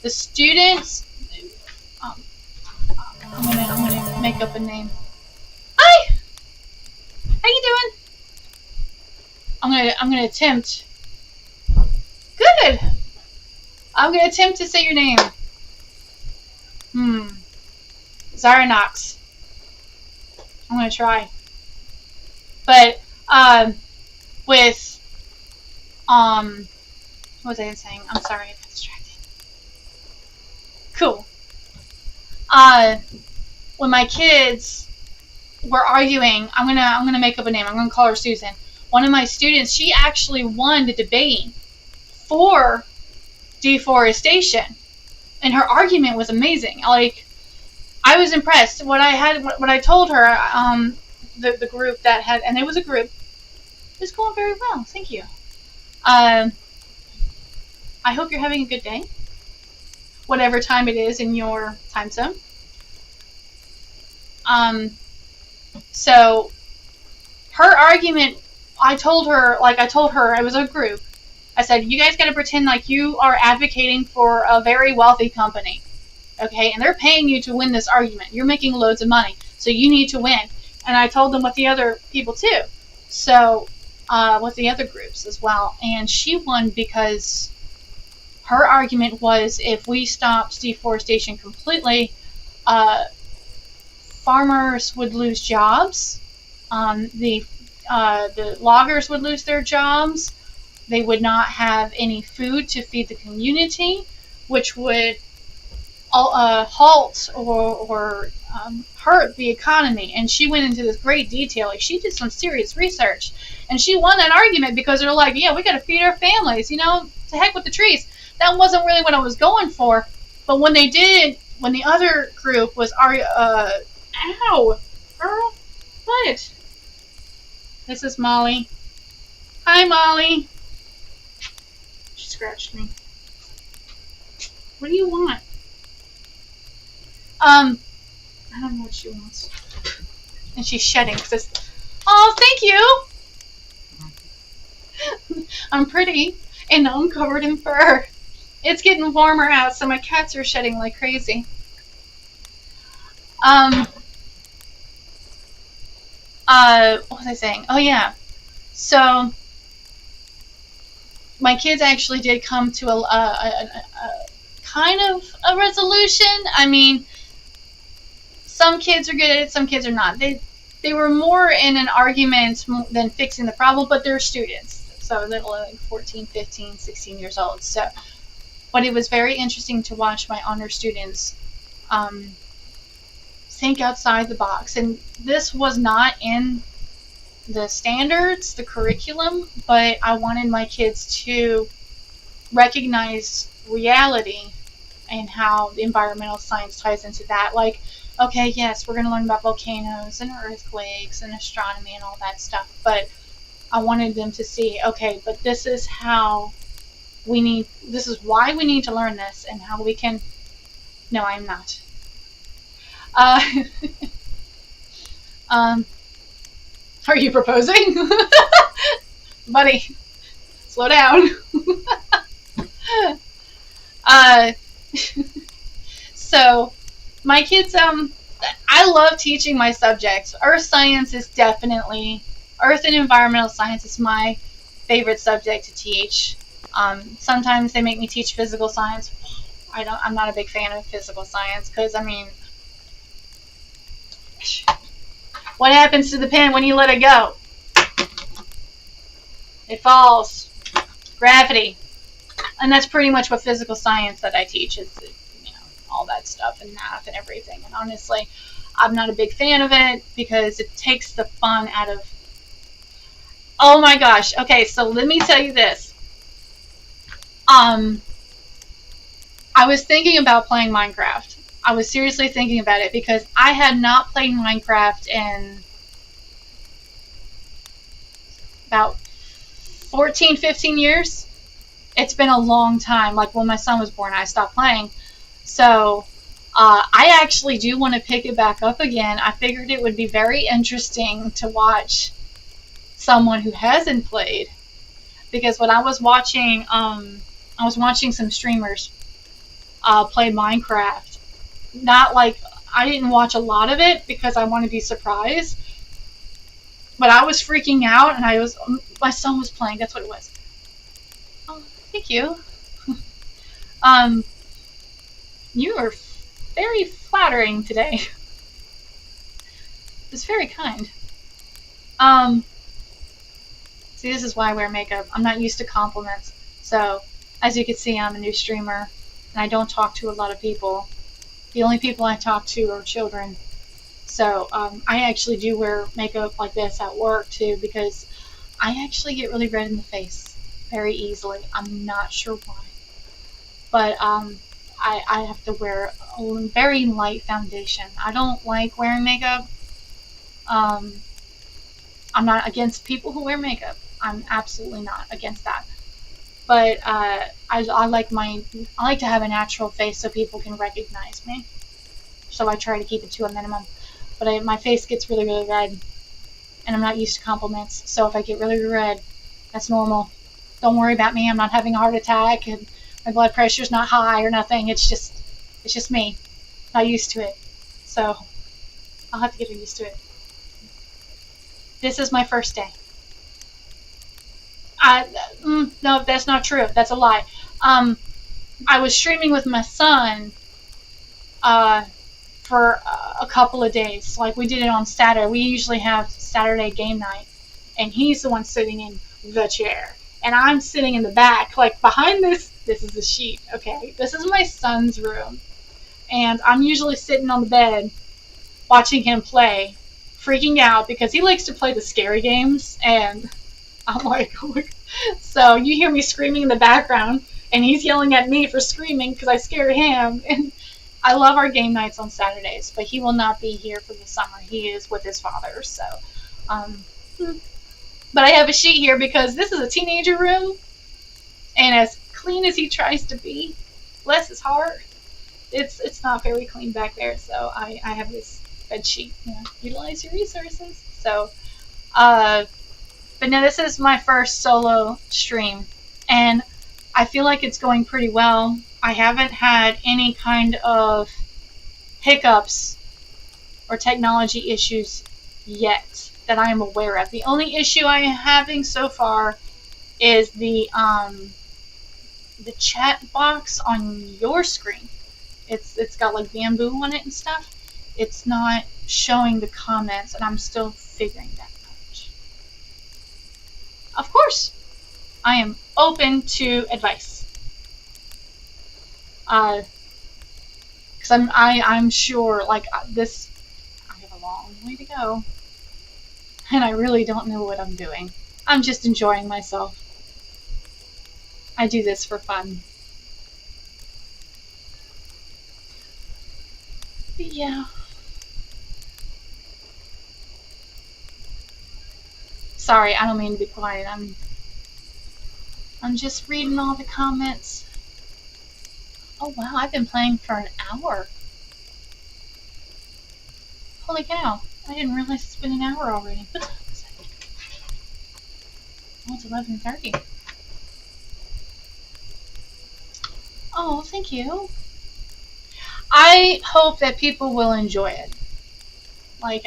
the students. I'm gonna make up a name. Hi, how you doing? I'm gonna attempt. Good. I'm gonna attempt to say your name. Zaranox. I'm gonna try. But with what was I saying? I'm sorry, I got distracted. Cool. When my kids were arguing, I'm gonna make up a name. I'm gonna call her Susan. One of my students, she actually won the debate for deforestation, and her argument was amazing. Like, I was impressed. What I told her, the group that had, and it was a group, is going very well. Thank you. I hope you're having a good day, whatever time it is in your time zone. So her argument, I told her, it was a group. I said, you guys got to pretend like you are advocating for a very wealthy company, okay? And they're paying you to win this argument. You're making loads of money, so you need to win. And I told them with the other people too. So with the other groups as well. And she won because her argument was, if we stopped deforestation completely, farmers would lose jobs. The loggers would lose their jobs. They would not have any food to feed the community, which would halt or hurt the economy. And she went into this great detail. Like, she did some serious research, and she won that argument because they're like, yeah, we got to feed our families. To heck with the trees. That wasn't really what I was going for. But when they did, when the other group was, ow, girl, what? This is Molly. Hi, Molly. She scratched me. What do you want? I don't know what she wants. And she's shedding. Oh, thank you. I'm pretty, and I'm covered in fur. It's getting warmer out, so my cats are shedding like crazy. Um, what was I saying? Oh yeah. So my kids actually did come to a kind of a resolution. I mean, some kids are good at it, some kids are not. They were more in an argument than fixing the problem, but they're students. So they're like 14, 15, 16 years old. So, but it was very interesting to watch my honor students um, think outside the box. And this was not in the standards, the curriculum, but I wanted my kids to recognize reality and how the environmental science ties into that. Like, okay, yes, we're going to learn about volcanoes and earthquakes and astronomy and all that stuff, but I wanted them to see, okay, but this is how this is why we need to learn this and how we can. No, I'm not. Uh, um, are you proposing? Buddy, slow down. uh, so, my kids, I love teaching my subjects. Earth and environmental science is my favorite subject to teach. Sometimes they make me teach physical science. I'm not a big fan of physical science because, I mean, what happens to the pen when you let it go? It falls. Gravity. And that's pretty much what physical science that I teach is, all that stuff and math and everything. And honestly, I'm not a big fan of it because it takes the fun out of. Oh my gosh. Okay, so let me tell you this. I was thinking about playing Minecraft. I was seriously thinking about it because I had not played Minecraft in about 14, 15 years. It's been a long time. Like when my son was born, I stopped playing. So I actually do want to pick it back up again. I figured it would be very interesting to watch someone who hasn't played, because when I was watching some streamers play Minecraft. Not like I didn't watch a lot of it because I want to be surprised, but I was freaking out, and my son was playing. That's what it was. Oh, thank you. You are very flattering today. It's very kind. See, this is why I wear makeup. I'm not used to compliments. So, as you can see, I'm a new streamer, and I don't talk to a lot of people. The only people I talk to are children. So, I actually do wear makeup like this at work, too, because I actually get really red in the face very easily. I'm not sure why. But, I have to wear a very light foundation. I don't like wearing makeup. I'm not against people who wear makeup. I'm absolutely not against that. But I like to have a natural face so people can recognize me. So I try to keep it to a minimum. But my face gets really, really red, and I'm not used to compliments. So if I get really red, that's normal. Don't worry about me. I'm not having a heart attack, and my blood pressure's not high or nothing. It's just me. Not used to it. So I'll have to get used to it. This is my first day. No, that's not true. That's a lie. I was streaming with my son for a couple of days. Like, we did it on Saturday. We usually have Saturday game night, and he's the one sitting in the chair, and I'm sitting in the back, like behind this. This is the sheet. Okay, this is my son's room, and I'm usually sitting on the bed watching him play, freaking out because he likes to play the scary games, and I'm like, oh my God. So you hear me screaming in the background, and he's yelling at me for screaming because I scared him. And I love our game nights on Saturdays, but he will not be here for the summer. He is with his father. So, but I have a sheet here because this is a teenager room, and as clean as he tries to be, bless his heart, it's not very clean back there. So I have this bed sheet. Utilize your resources. So, but no, this is my first solo stream, and I feel like it's going pretty well. I haven't had any kind of hiccups or technology issues yet that I am aware of. The only issue I am having so far is the chat box on your screen. It's got like bamboo on it and stuff. It's not showing the comments, and I'm still figuring that out. Of course, I am open to advice. Because I'm sure like this, I have a long way to go, and I really don't know what I'm doing. I'm just enjoying myself. I do this for fun. But yeah. Sorry, I don't mean to be quiet. I'm just reading all the comments. Oh wow, I've been playing for an hour. Holy cow, I didn't realize it's been an hour already. What time is it? Oh, it's 11:30. Oh, thank you. I hope that people will enjoy it. Like,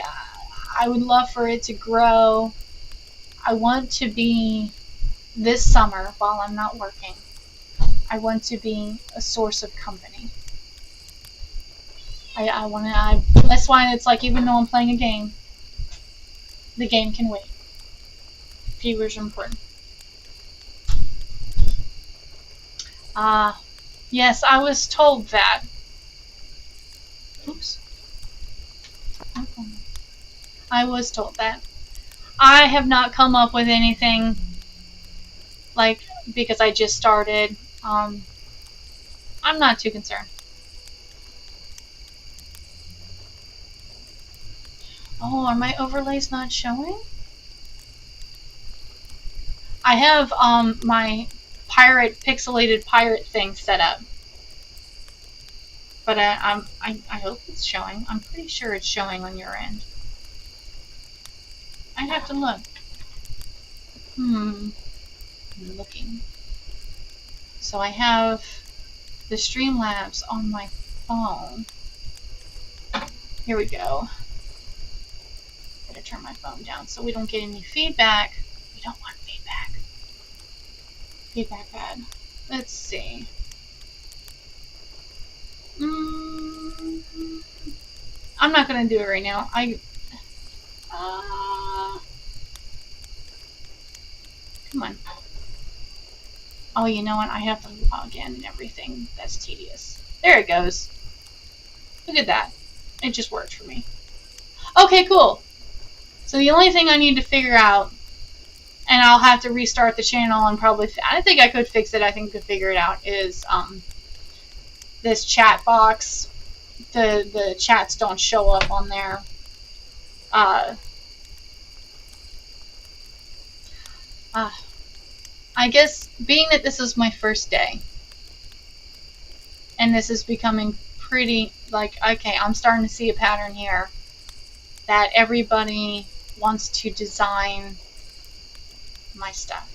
I would love for it to grow. I want to be, this summer, while I'm not working, I want to be a source of company. That's why it's like, even though I'm playing a game, the game can wait. Viewers are important. Yes, I was told that. Oops. I was told that. I have not come up with anything, like, because I just started. I'm not too concerned. Oh, are my overlays not showing? I have my pixelated pirate thing set up, but I hope it's showing. I'm pretty sure it's showing on your end. I'd have to look. I'm looking. So I have the Streamlabs on my phone. Here we go. Better turn my phone down so we don't get any feedback. We don't want feedback. Feedback bad. Let's see. I'm not gonna do it right now. Come on. Oh, you know what? I have to log in and everything. That's tedious. There it goes. Look at that. It just worked for me. Okay, cool. So the only thing I need to figure out, and I'll have to restart the channel and probably, I think I could fix it, I think I could figure it out, is this chat box. The chats don't show up on there. I guess, being that this is my first day, and this is becoming pretty, like, okay, I'm starting to see a pattern here, that everybody wants to design my stuff.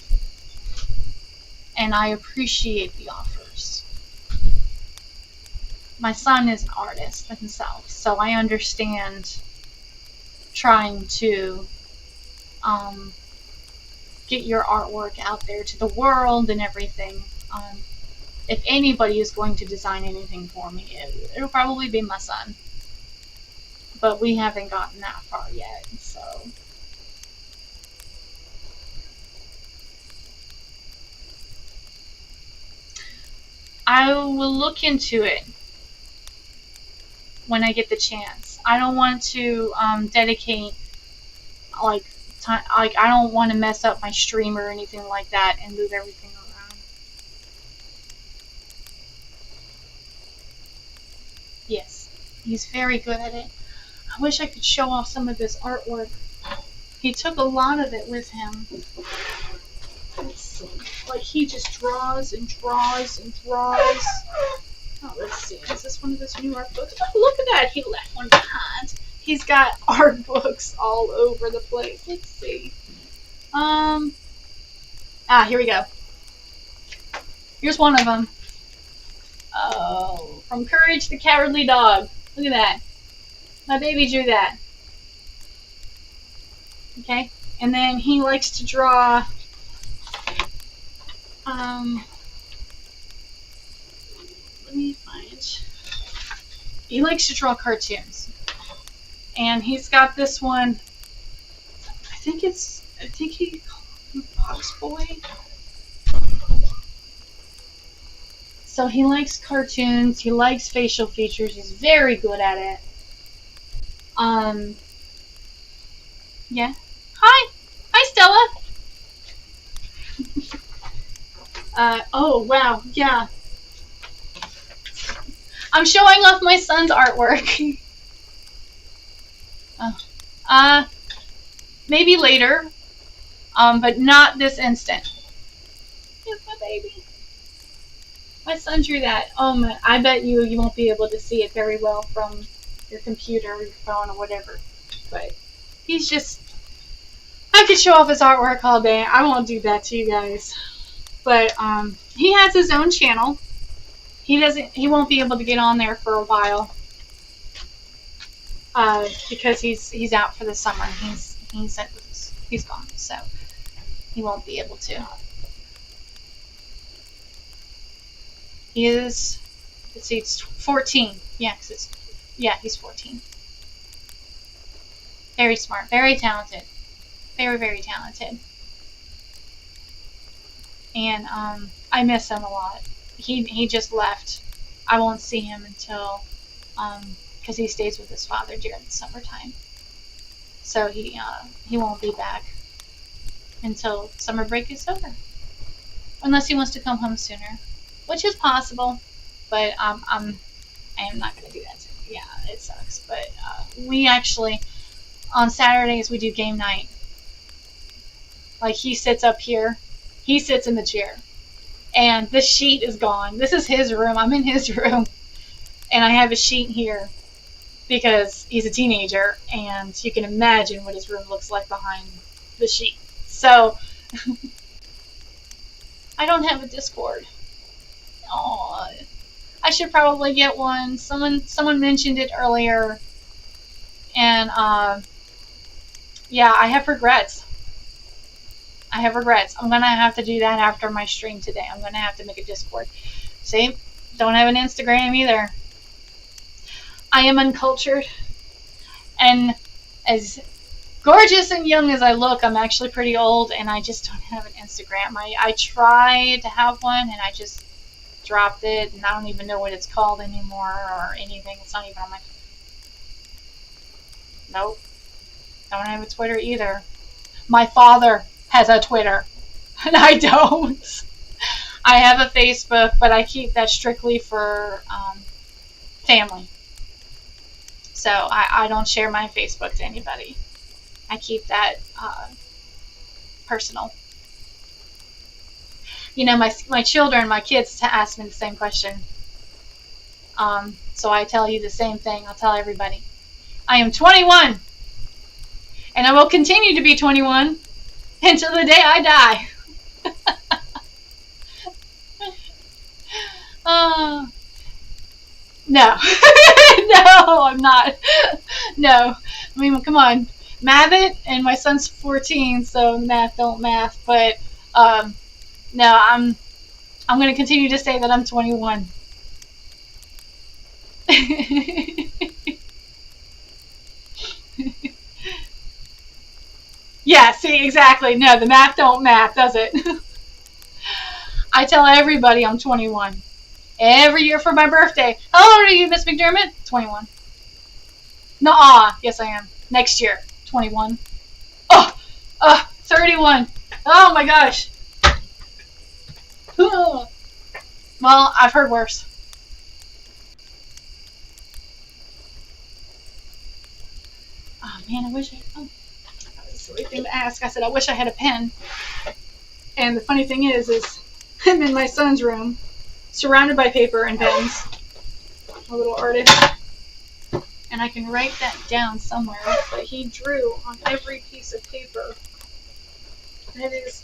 And I appreciate the offers. My son is an artist himself, so I understand trying to get your artwork out there to the world and everything. If anybody is going to design anything for me, it'll probably be my son. But we haven't gotten that far yet, so. I will look into it when I get the chance. I don't want to dedicate, like, time, like, I don't want to mess up my stream or anything like that and move everything around. Yes, he's very good at it. I wish I could show off some of his artwork. He took a lot of it with him. Let's see. Like, he just draws and draws and draws. Oh, let's see. Is this one of his new art books? Oh, look at that. He left one behind. He's got art books all over the place. Let's see. Here we go. Here's one of them. Oh, From Courage the Cowardly Dog. Look at that. My baby drew that. Okay? And then he likes to draw, let me find, he likes to draw cartoons. And he's got this one, I think he called him Bugs Boy. So he likes cartoons, he likes facial features, he's very good at it. Yeah. Hi! Hi, Stella! Oh, wow, yeah. I'm showing off my son's artwork. Maybe later, but not this instant. Here's my baby. My son drew that. I bet you won't be able to see it very well from your computer or your phone or whatever. But he's just, I could show off his artwork all day. I won't do that to you guys. But he has his own channel. He won't be able to get on there for a while. Because he's out for the summer. He's gone, so he won't be able to. He is, let's see, it's 14. Yeah, he's 14. Very smart, very talented, very, very talented. And I miss him a lot. He just left. I won't see him until because he stays with his father during the summertime. So he won't be back until summer break is over, unless he wants to come home sooner, which is possible. But I am not going to do that to him. Yeah, it sucks. But we actually, on Saturdays, we do game night. Like, he sits up here, he sits in the chair, and this sheet is gone. This is his room. I'm in his room, and I have a sheet here because he's a teenager, and you can imagine what his room looks like behind the sheet. So I don't have a Discord. Aww. I should probably get one. Someone mentioned it earlier, and yeah, I have regrets. I'm gonna have to do that after my stream today. I'm gonna have to make a Discord. See, don't have an Instagram either. I am uncultured, and as gorgeous and young as I look, I'm actually pretty old, and I just don't have an Instagram. I tried to have one, and I just dropped it, and I don't even know what it's called anymore or anything. It's not even on my... Nope. Don't have a Twitter either. My father has a Twitter, and I don't. I have a Facebook, but I keep that strictly for family. So I don't share my Facebook to anybody. I keep that personal. You know, my children, my kids ask me the same question. So I tell you the same thing. I'll tell everybody. I am 21, and I will continue to be 21 until the day I die. No. No, I'm not. No. I mean, come on. Math it, and my son's 14, so math don't math. But no, I'm going to continue to say that I'm 21. Yeah, see, exactly. No, the math don't math, does it? I tell everybody I'm 21. Every year for my birthday. How old are you, Miss McDermitt? 21. Nuh-uh. Yes, I am. Next year, 21. 31. Oh my gosh. Well, I've heard worse. Oh man, I wish that was a silly thing to ask. I said I wish I had a pen. And the funny thing is I'm in my son's room, surrounded by paper and pens. A little artist. And I can write that down somewhere, but he drew on every piece of paper. That is...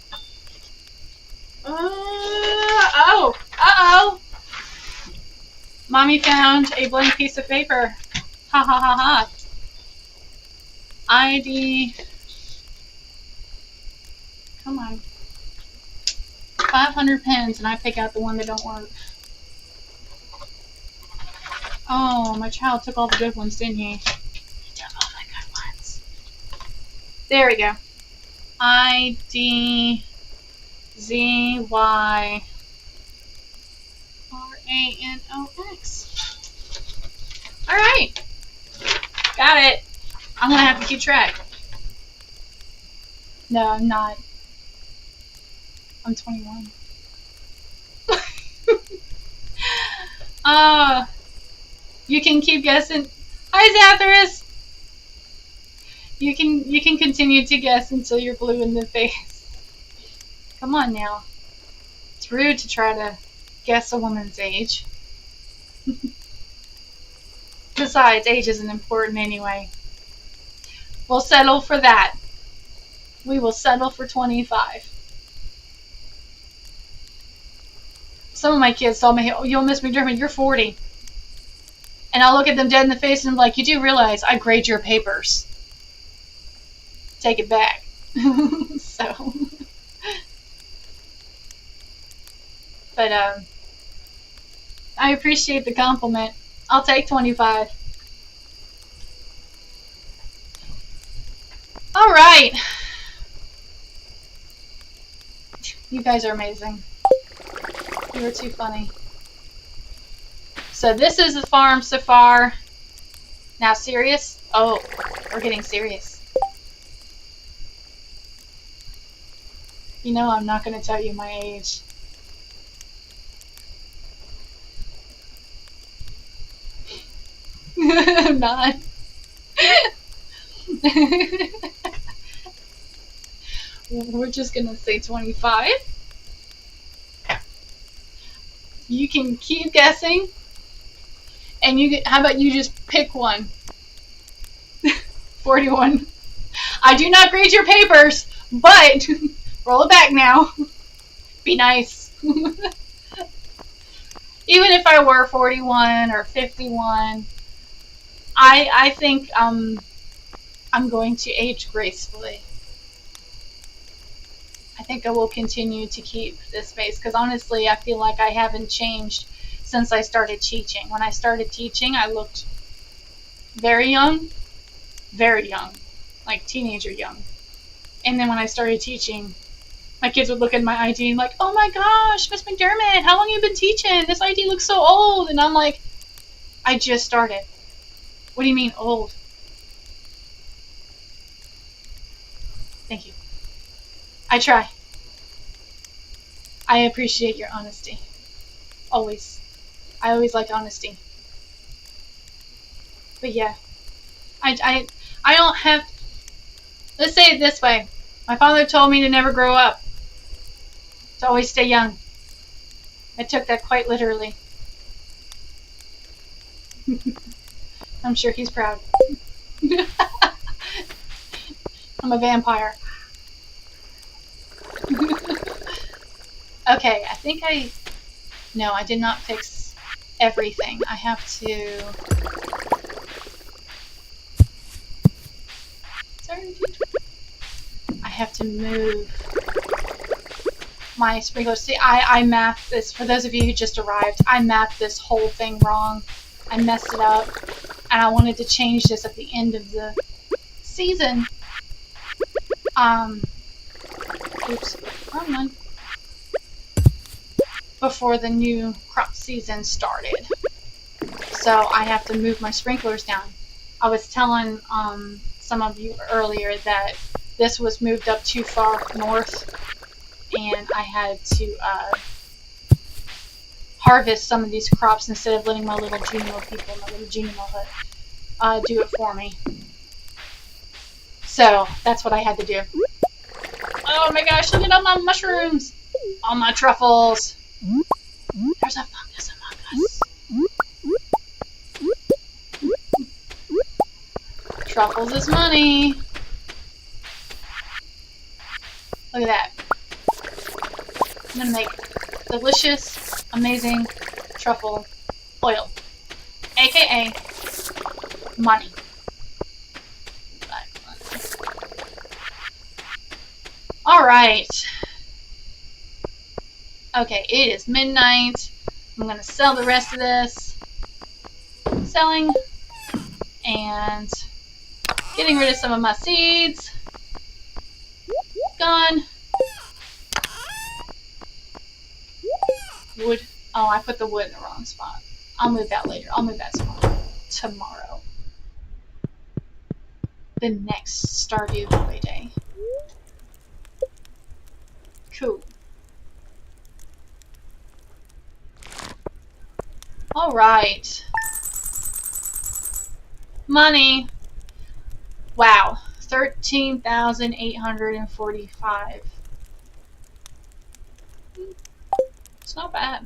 Uh-oh! Mommy found a blank piece of paper. Ha ha ha ha. ID. Come on. 500 pens, and I pick out the one that don't work. Oh, my child took all the good ones, didn't he? He took all the good ones. There we go. ID Z Y RANOX. All right, got it. I'm gonna have to keep track. No, I'm not. I'm 21. You can keep guessing. Hi, Zathras. You can continue to guess until you're blue in the face. Come on now. It's rude to try to guess a woman's age. Besides, age isn't important anyway. We'll settle for that. We will settle for 25. Some of my kids told me, oh, you'll miss McDermitt, you're 40. And I'll look at them dead in the face and I'm like, you do realize I grade your papers. Take it back. So. But, I appreciate the compliment. I'll take 25. All right. You guys are amazing. You were too funny. So this is the farm so far. Now serious? Oh, we're getting serious. You know I'm not going to tell you my age. I'm not. We're just going to say 25. You can keep guessing. And how about you just pick one? 41. I do not grade your papers, but roll it back now. Be nice. Even if I were 41 or 51, I think I'm going to age gracefully. I think I will continue to keep this pace because honestly, I feel like I haven't changed since I started teaching. When I started teaching, I looked very young, like teenager young. And then when I started teaching, my kids would look at my ID and like, oh my gosh, Miss McDermitt, how long have you been teaching? This ID looks so old. And I'm like, I just started. What do you mean old? Thank you. I try. I appreciate your honesty. Always. I always liked honesty. But yeah. I don't have... Let's say it this way. My father told me to never grow up. To always stay young. I took that quite literally. I'm sure he's proud. I'm a vampire. Okay, I think no, I did not fix everything. I have to... I have to move my sprinklers. See, I mapped this. For those of you who just arrived, I mapped this whole thing wrong. I messed it up. And I wanted to change this at the end of the season. Oops, wrong one. Before the new crop season started. So I have to move my sprinklers down. I was telling some of you earlier that this was moved up too far north and I had to harvest some of these crops instead of letting my little junior people, my little junior hut, do it for me. So that's what I had to do. Oh my gosh, look at all my mushrooms! All my truffles! There's a fungus among us. Truffles is money. Look at that. I'm gonna make delicious, amazing truffle oil. AKA money. Alright. Okay, it is midnight. I'm gonna sell the rest of this. Selling. And getting rid of some of my seeds. Gone. Wood. Oh, I put the wood in the wrong spot. I'll move that later. I'll move that tomorrow. The next Stardew Valley day. Cool. Alright. Money. Wow. 13,845. It's not bad.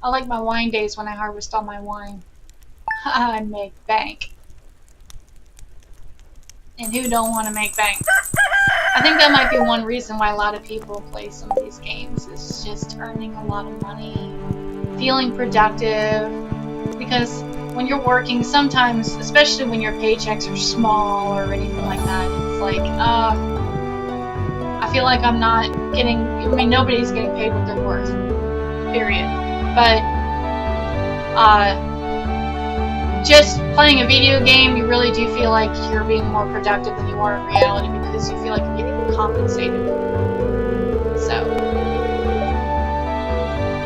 I like my wine days when I harvest all my wine. I make bank. And who don't want to make bank? I think that might be one reason why a lot of people play some of these games. Is just earning a lot of money, feeling productive. Because when you're working, sometimes, especially when your paychecks are small or anything like that, it's like, I feel like I'm not getting, I mean, nobody's getting paid what they're worth, period. But, just playing a video game, you really do feel like you're being more productive than you are in reality because you feel like you're getting compensated. So,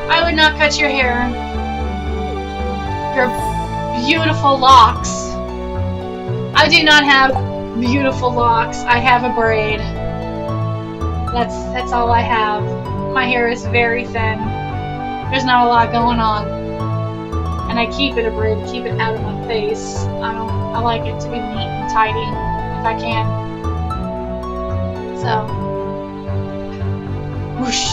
I would not cut your hair. Your beautiful locks. I do not have beautiful locks. I have a braid. That's all I have. My hair is very thin. There's not a lot going on. And I keep it a braid to keep it out of my face. I like it to be neat and tidy if I can. So, whoosh.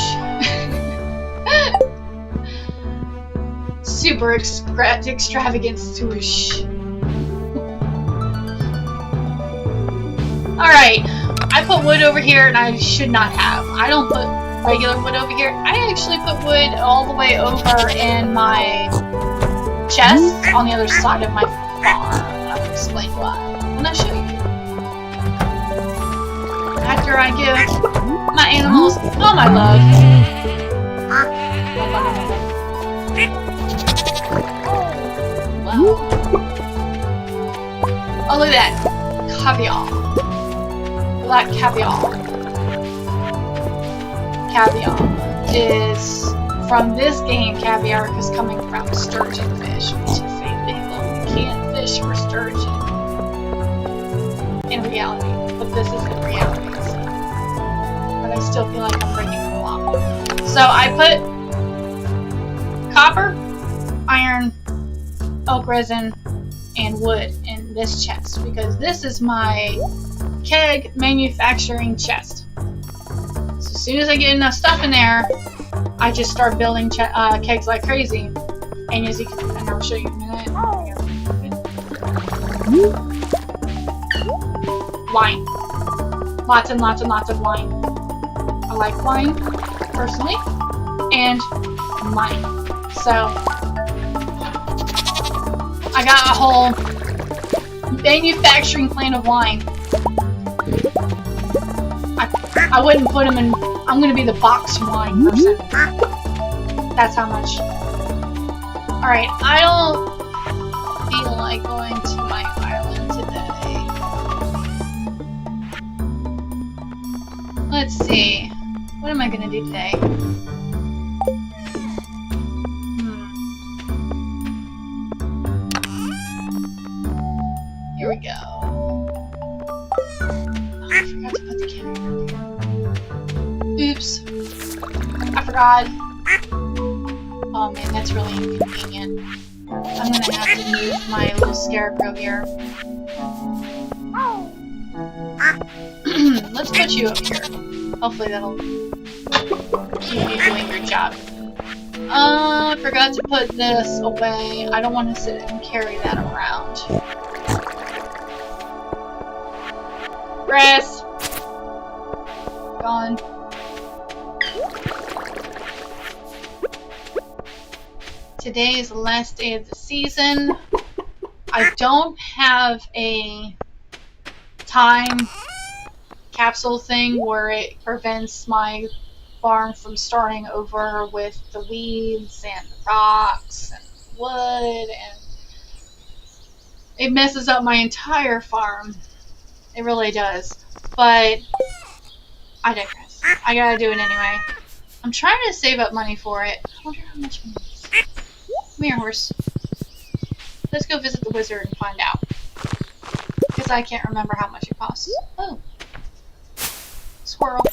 Super extravagant swoosh. Alright, I put wood over here and I should not have. I don't put regular wood over here. I actually put wood all the way over in my chest on the other side of my farm. I'll explain why when I show you. After I give my animals all my love. Wow. Oh, look at that. Caviar. Black caviar. Caviar is from this game. Caviar is coming from sturgeon fish, which is a big old canned fish for sturgeon. In reality, but this isn't reality. So. But I still feel like I'm breaking the law. So I put copper, iron, oak resin, and wood in this chest because this is my keg manufacturing chest. So as soon as I get enough stuff in there, I just start building kegs like crazy. And as you can, and I'll show you in a minute. Wine. Lots and lots and lots of wine. I like wine, personally, and money. So, I got a whole manufacturing plant of wine. I wouldn't put them in. I'm gonna be the box wine person. That's how much. Alright, I don't feel like going to my island today. Let's see. What am I gonna do today? Here we go. Oh, I forgot to put the camera here. Oops. I forgot. Oh man, that's really inconvenient. I'm gonna have to move my little scarecrow here. Let's put you up here. Hopefully that'll keep you doing your job. I forgot to put this away. I don't want to sit and carry that around. Grass. Gone. Today is the last day of the season. I don't have a time capsule thing where it prevents my farm from starting over with the weeds and the rocks and wood, and it messes up my entire farm. It really does. But I digress. I gotta do it anyway. I'm trying to save up money for it. I wonder how much money it is. Come here, horse. Let's go visit the wizard and find out. Because I can't remember how much it costs. Oh. Squirrel.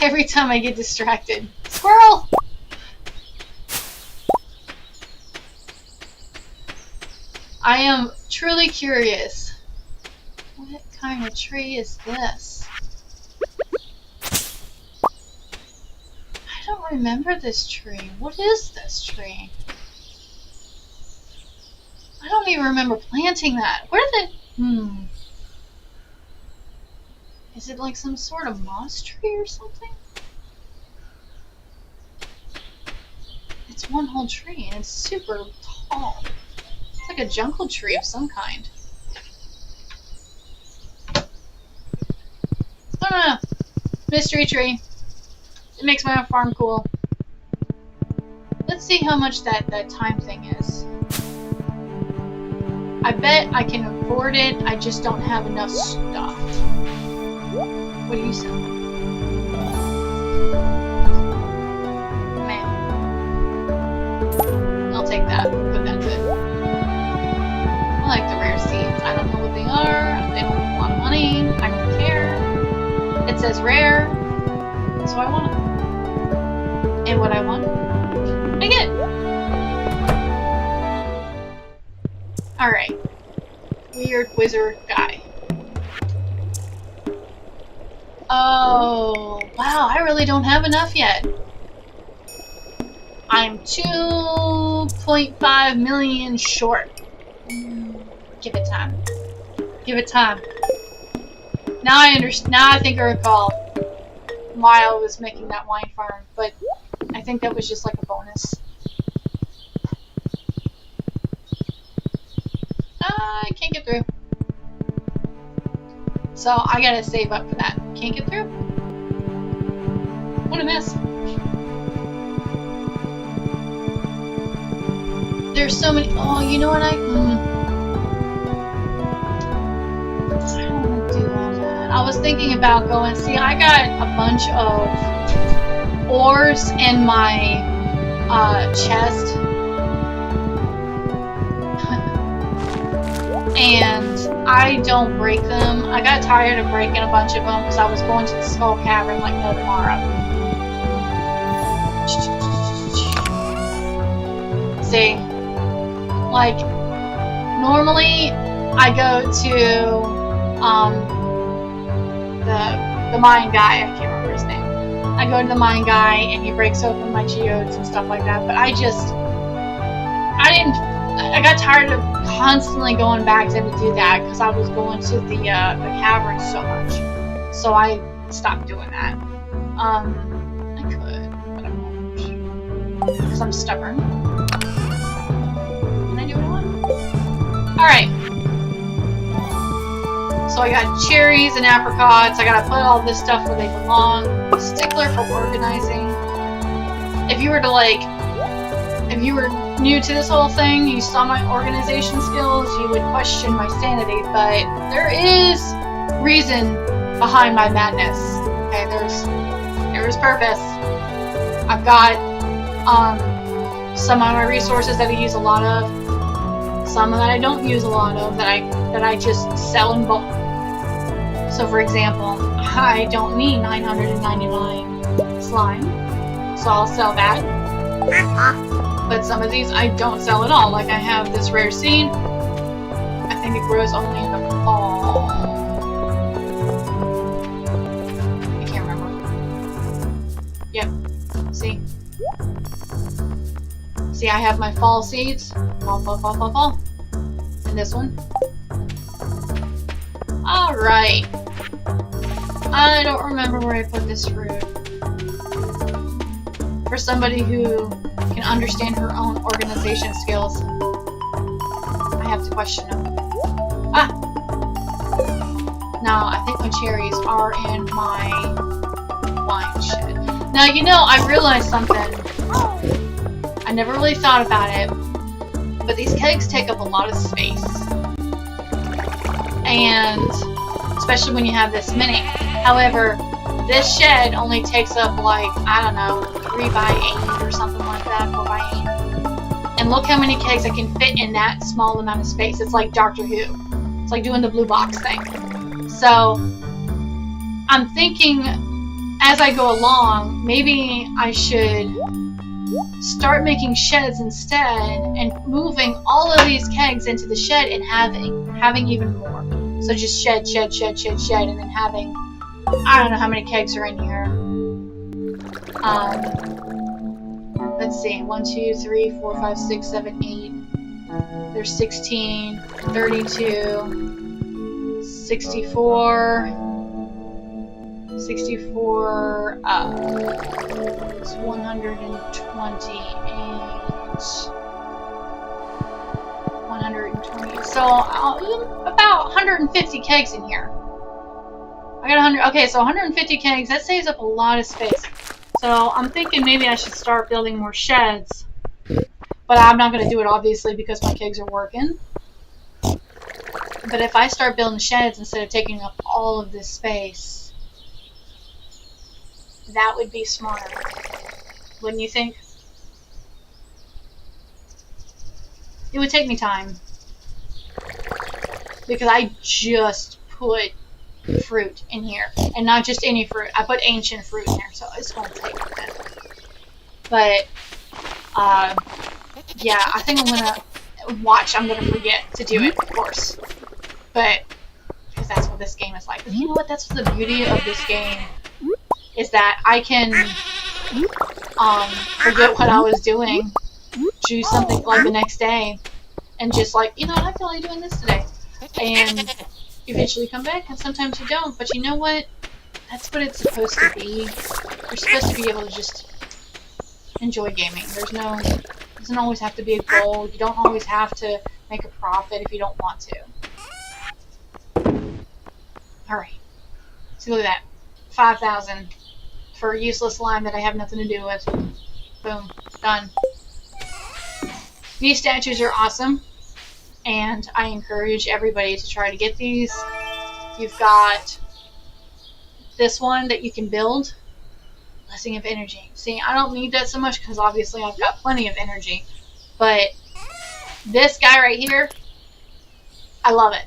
Every time I get distracted. Squirrel! I am truly curious. What kind of tree is this? I don't remember this tree. What is this tree? I don't even remember planting that. Where did it... Is it like some sort of moss tree or something? It's one whole tree and it's super tall. It's like a jungle tree of some kind. I don't know. Mystery tree. It makes my farm cool. Let's see how much that time thing is. I bet I can afford it, I just don't have enough stuff. What do you say? Man. I'll take that, but that's it. I like the rare seeds. I don't know what they are. They don't have a lot of money. I don't care. It says rare, so I want them. And what I want, I get. Alright. Weird wizard guy. Oh, wow, I really don't have enough yet. I'm 2.5 million short. Give it time. Give it time. Now I understand. Now I think I recall why I was making that wine farm, but I think that was just like a bonus. I can't get through. So I gotta save up for that. Can't get through? What a mess. There's so many. Oh, you know what I don't want to do all that. I was thinking about going. See, I got a bunch of ores in my chest. And I don't break them. I got tired of breaking a bunch of them because I was going to the Skull Cavern like no tomorrow. See, like normally I go to the mine guy. I can't remember his name. I go to the mine guy and he breaks open my geodes and stuff like that. But I got tired of constantly going back to him to do that because I was going to the cavern so much. So I stopped doing that. I could, but I won't. Because I'm stubborn. And I do what I want. Alright. So I got cherries and apricots. I gotta put all this stuff where they belong. Stickler for organizing. If you were new to this whole thing, you saw my organization skills, you would question my sanity, but there is reason behind my madness. Okay, there's purpose. I've got some of my resources that I use a lot of, some that I don't use a lot of, that I just sell in bulk. So for example, I don't need 999 slime, so I'll sell that. But some of these I don't sell at all. Like I have this rare seed. I think it grows only in the fall. I can't remember. Yep. See? See, I have my fall seeds. Fall. And this one. Alright. I don't remember where I put this fruit. For somebody who can understand her own organization skills, I have to question them. Ah! Now, I think my cherries are in my wine shed. Now, you know, I realized something. I never really thought about it, but these kegs take up a lot of space. And especially when you have this many. However, this shed only takes up like, I don't know, 3 by 8 or something like that, 4 by 8. And look how many kegs I can fit in that small amount of space. It's like Doctor Who. It's like doing the blue box thing. So, I'm thinking as I go along, maybe I should start making sheds instead and moving all of these kegs into the shed and having even more. So just shed, and then having, I don't know how many kegs are in here. Let's see, 1, 2, 3, 4, 5, 6, 7, 8. There's 16, 32, 64, it's 120, so about 150 kegs in here. I got 100, okay, so 150 kegs, that saves up a lot of space. So I'm thinking maybe I should start building more sheds, but I'm not going to do it obviously because my kegs are working. But if I start building sheds instead of taking up all of this space, that would be smarter, wouldn't you think? It would take me time, because I just put fruit in here, and not just any fruit. I put ancient fruit in there, so it's going to take a minute. But yeah, I think I'm gonna watch. I'm gonna forget to do it, of course, but because that's what this game is like. But you know what? That's the beauty of this game, is that I can forget what I was doing, do something like the next day, and just like, you know, I feel like doing this today, and eventually come back. And sometimes you don't, but you know what? That's what it's supposed to be. You're supposed to be able to just enjoy gaming. Doesn't always have to be a goal. You don't always have to make a profit if you don't want to. Alright. So look at that. 5,000 for useless slime that I have nothing to do with. Boom. Done. These statues are awesome, and I encourage everybody to try to get these. You've got this one that you can build. Blessing of energy. See, I don't need that so much because obviously I've got plenty of energy. But this guy right here, I love it.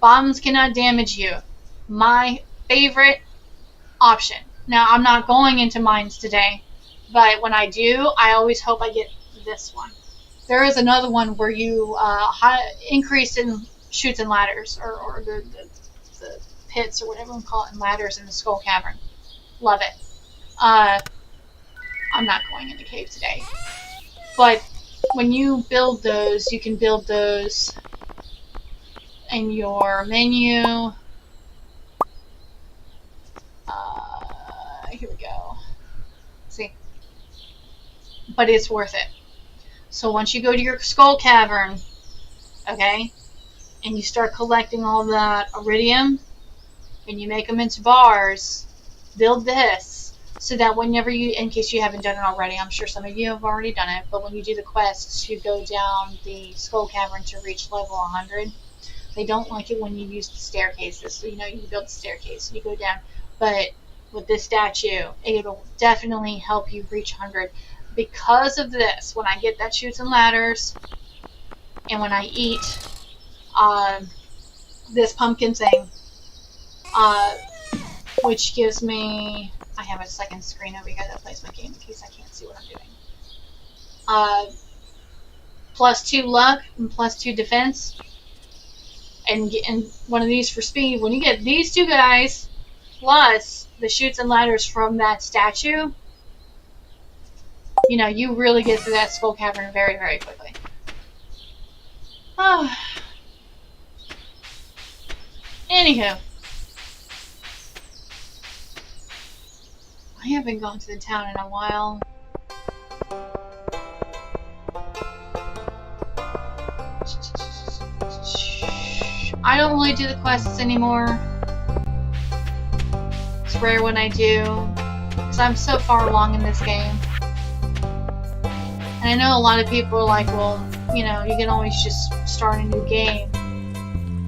Bombs cannot damage you. My favorite option. Now, I'm not going into mines today, but when I do, I always hope I get this one. There is another one where you increase in chutes and ladders, or the pits, or whatever we call it, and ladders in the Skull Cavern. Love it. I'm not going in the cave today. But when you build those, you can build those in your menu. Here we go. See? But it's worth it. So once you go to your Skull Cavern, okay, and you start collecting all that iridium, and you make them into bars, build this, so that whenever you, in case you haven't done it already, I'm sure some of you have already done it, but when you do the quests, you go down the Skull Cavern to reach level 100. They don't like it when you use the staircases, so you know you build the staircase, and you go down, but with this statue, it'll definitely help you reach 100. Because of this, when I get that chutes and ladders, and when I eat this pumpkin thing, which gives me, I have a second screen over here that plays my game in case I can't see what I'm doing. +2 luck and +2 defense, and one of these for speed. When you get these two guys plus the chutes and ladders from that statue, you know, you really get through that Skull Cavern very, very quickly. Oh. Anywho, I haven't gone to the town in a while. I don't really do the quests anymore. It's rare when I do, because I'm so far along in this game. And I know a lot of people are like, well, you know, you can always just start a new game.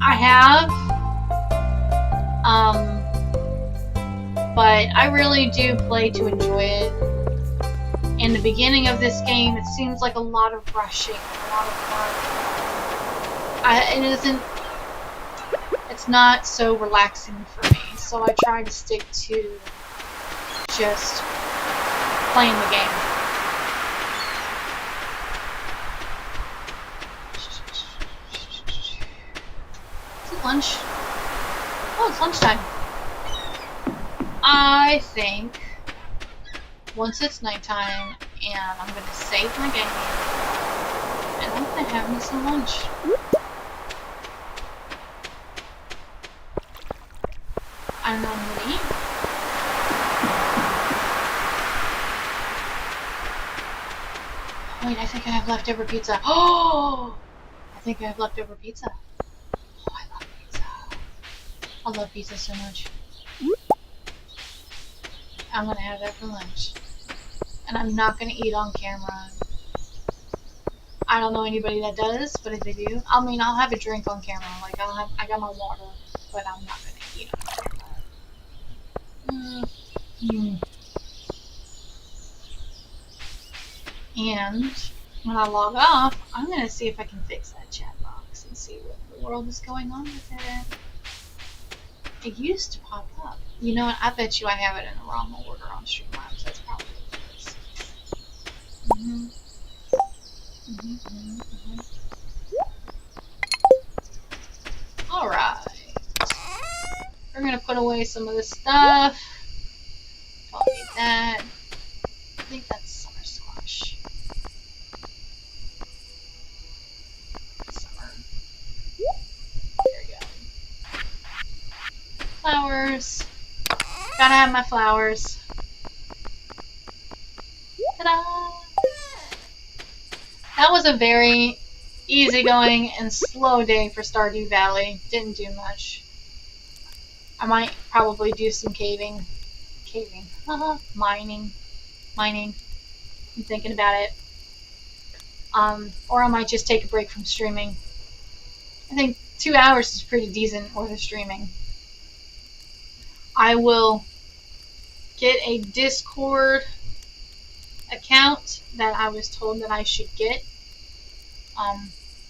I have, but I really do play to enjoy it. In the beginning of this game, it seems like a lot of rushing, a lot of fun. It's not so relaxing for me, so I try to stick to just playing the game. Is it lunch? Oh, it's lunchtime. I think once it's nighttime and I'm going to save my game and I'm going to have me some lunch. And I'm going to eat. Wait, I think I have leftover pizza. Oh! I think I have leftover pizza. Oh, I love pizza. I love pizza so much. I'm going to have that for lunch. And I'm not going to eat on camera. I don't know anybody that does, but if they do, I mean, I'll have a drink on camera. Like, I got my water, but I'm not going to eat on camera. And when I log off, I'm going to see if I can fix that chat box and see what in the world is going on with it. It used to pop up. You know what? I bet you I have it in the wrong order on Streamlabs. That's probably what it is. Alright. We're going to put away some of this stuff. Don't need that. I think that's summer squash. Summer. There you go. Flowers. Gotta have my flowers. Ta-da! That was a very easygoing and slow day for Stardew Valley. Didn't do much. I might probably do some caving. Mining. I'm thinking about it. Or I might just take a break from streaming. I think 2 hours is pretty decent worth of streaming. I will get a Discord account that I was told that I should get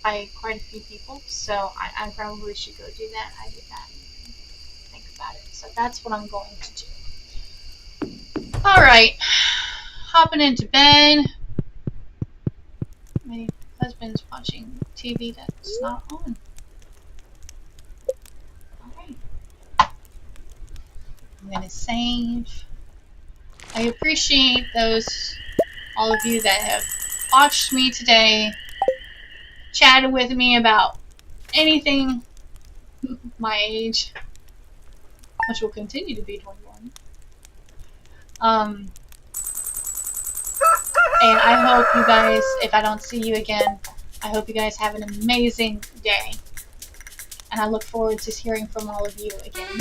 by quite a few people, so I probably should go do that. I did not even think about it, so that's what I'm going to do. Alright, hopping into bed. My husband's watching TV that's not on. Alright. I'm going to save. I appreciate all of you that have watched me today, chatted with me about anything my age, which will continue to be 21. And I hope you guys, if I don't see you again, I hope you guys have an amazing day. And I look forward to hearing from all of you again.